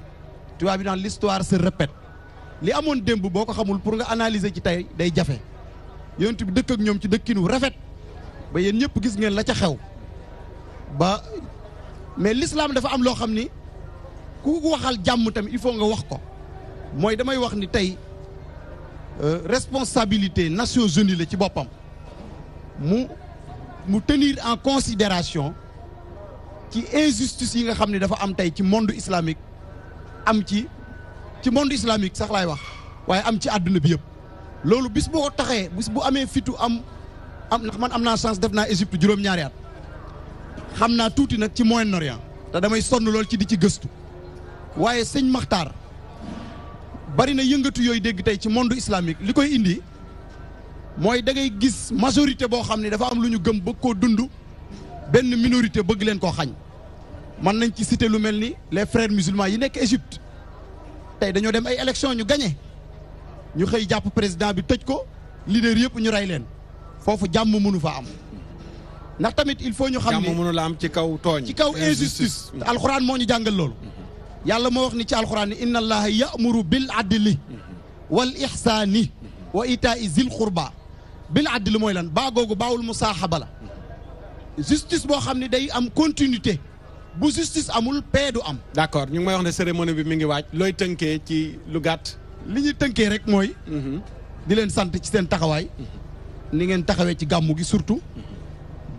tubaab bi naan l'histoire se répète li amoon démb boo ko xamul pour nga analyser ci tey day jafe yonent bi dëkk ak ñoom ci dëkkinu rafet ba yéen ñëpp gis ngeen la ca xew ba mais l'islam dafa am loo xam ni ku waxal jàmm tamit il faut nga wax ko mooy damay wax ni tey responsabilité Nations Unies la ci boppam mu tenir en considération ci injustice yi nga xam ne dafa am tey ci monde islamique am ci monde islamique sax laay wax waaye am ci àdduna bi yëpp loolu bis boo taxee bis bu amee fitu am ndax man am naa chance def naa Égypte juróom-ñaari at xam naa tuuti nag ci Moyen-Orient te damay sonn lool ci di ci gëstu waaye sëñ Makhtar bari na yëngatu yooyu dégg tey ci monde islamique li koy indi mooy da ngay gis majorité boo xam ne dafa am lu ñu gëm bëgg koo dund benn minorité bëgg leen koo xañ mën nañ ci citer lu mel ni les frères musulmans yi nekk Égypte tey dañoo dem ay élections ñu gagné ñu xëy jàpp président bi tëj ko leader yëpp ñu rey leen foofu jàmm mënu fa am ndax tamit il faut ñu xam ni jàmm mënu la am ci kaw tooñ ci kaw injustice alxuraan moo ñu jàngal loolu yàlla moo wax ni ci alxuraan ni inna allaha ya'muru bil adli wal ihsaani wa itaa'i zil qurba bil adli mooy lan baa googu baawul musaaxaba la justice boo xam ne day am continuité bu justice amul paix du am. d'accord ñu ngi may wax ne cérémonie bi mi ngi waaj looy tënkee ci lu gàtt. li ñuy tënkee rek mooy. di leen sant ci seen taxawaay. ni ngeen taxawee ci gàmmu gi surtout.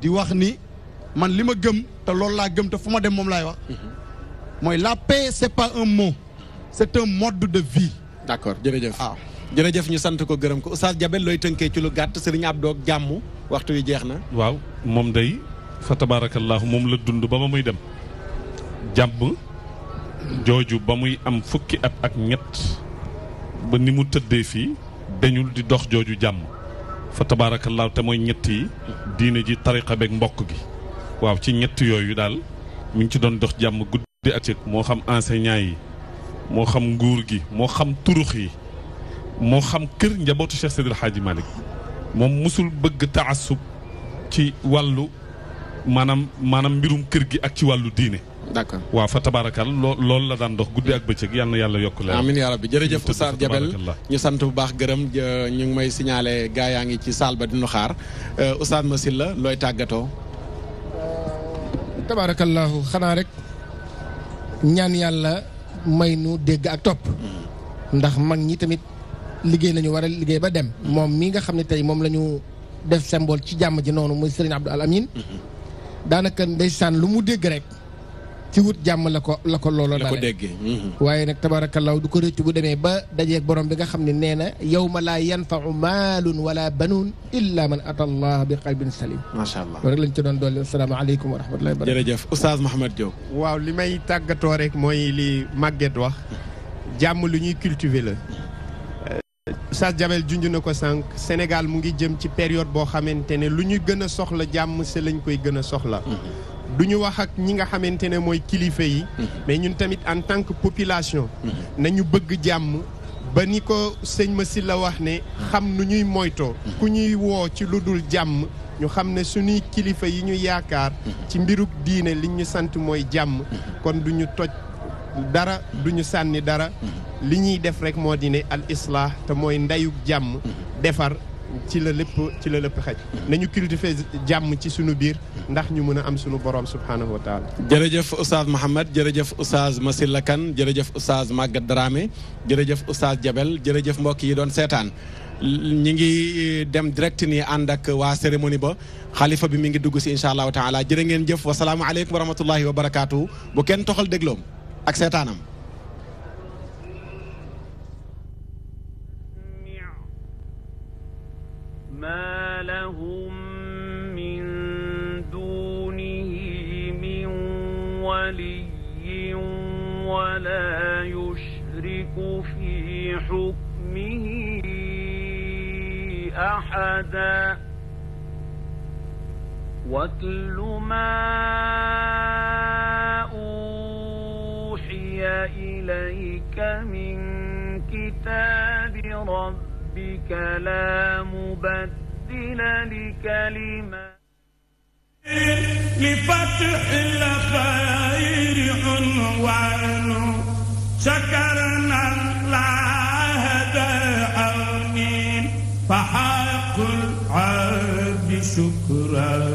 di wax ni man li ma gëm te loolu laa gëm te fu ma dem moom laay wax. mooy la paix c'est pas un mot c'est un mode de vie. d'accord jërëjëf. waaw jërëjëf ñu sant ko gërëm ko Oustaz Diabel looy tënkee ci lu gàtt Serigne Abdou ak jàmm waxtu wi jeex na. waaw moom day fa tabarakallahu moom la dund ba muy dem. jàmm jooju ba muy am fukki at ak ñett ba ni mu tëddee fii dañul di dox jooju jàmm fa tabaarakallaahu te mooy ñett yi diine ji tariqa beeg mbokk gi waaw ci ñett yooyu daal mi ngi ci doon dox jàmm guddi ak cëg moo xam enseignant yi moo xam nguur gi moo xam turux yi moo xam kër njabootu Cheikh Seydil Hadji Malick moom musul bëgg taassub ci wàllu maanaam mbirum kër gi ak ci wàllu diine. d'accord waaw fa tabaarakal loolu la daan dox guddi ak bëccëg yal na yàlla yokk leen. amiin yaa rabbi jërëjëf Oustaz Diabel ñu sant bu baax gërëm ñu ngi may signalé gaa yaa ngi ci salle ba di nu xaar Oustaz Massila looy tàggatoo. tabaarakallaahu xanaa rek ñaan yàlla may nu dégg ak topp. ndax mag ñi tamit liggéey nañu war a liggéey ba dem. moom mi nga xam ne tey moom la ñu def symbole ci jàmm ji noonu muy Serigne Abdou Al Amine. daanaka ndeysaan lu mu dégg rek. ci wut jàmm la ko looloo la ko déggee. waaye nag tabaarakallaahu du ko rëccu bu demee ba dajeeg borom bi nga xam ne nee na yawma laa yanfau maalun wala banuun illa man ata allah bi qalbin salim. macha allah loolu rek lañ ci doon dolli asalaamaaleykum wa rahmatullahi wa barakatuh. jërëjëf Oustaz Mouhamed Diop. waaw li may tàggatoo rek mooy li Maguette wax jàmm lu ñuy cultiver la. Oustaz Diabel junj na ko sànq Sénégal mu ngi jëm ci période boo xamante ne lu ñu gën a soxla jàmm si lañ koy gën a soxla. du ñu wax ak ñi nga xamante ne mooy kilifa yi. mais ñun tamit en tant que population. nañu bëgg jàmm ba ni ko sëñ Massila wax ne xam nu ñuy moytoo. ku ñuy woo ci lu dul jàmm ñu xam ne suñuy kilifa yi ñu yaakaar. ci mbirug diine li ñu sant mooy jàmm. kon du ñu toj dara du ñu sànni dara. li ñuy def rek moo di ne al islah te mooy ndeyug jàmm. defar. ci la lépp xaj nañu cultiver jàmm ci sunu biir ndax ñu mën a am sunu borom subhanahu wa taala. jërëjëf Oustaz Mouhamed jërëjëf Oustaz Massila Kane jërëjëf Oustaz Maguette Dramé jërëjëf Oustaz Diabel jërëjëf mbokk yi doon seetaan ñi ngi dem direct nii ànd ak waa cérémonie ba xalifa bi mi ngi dugg si incha allahu taala jërë ngeen jëf wasalaamualeykum wa rahmatullahi wa barakaatu bu kenn toxal dégloom. ak seetaanam. ما لهم من دونه من ولي ولا يشرك في حكمه أحدا واتل ما أوحي إليك من كتاب ربك لا مبدل لكلمات لفتح الخير عنوان شكرنا الله ذا عون فحق العبد شكرا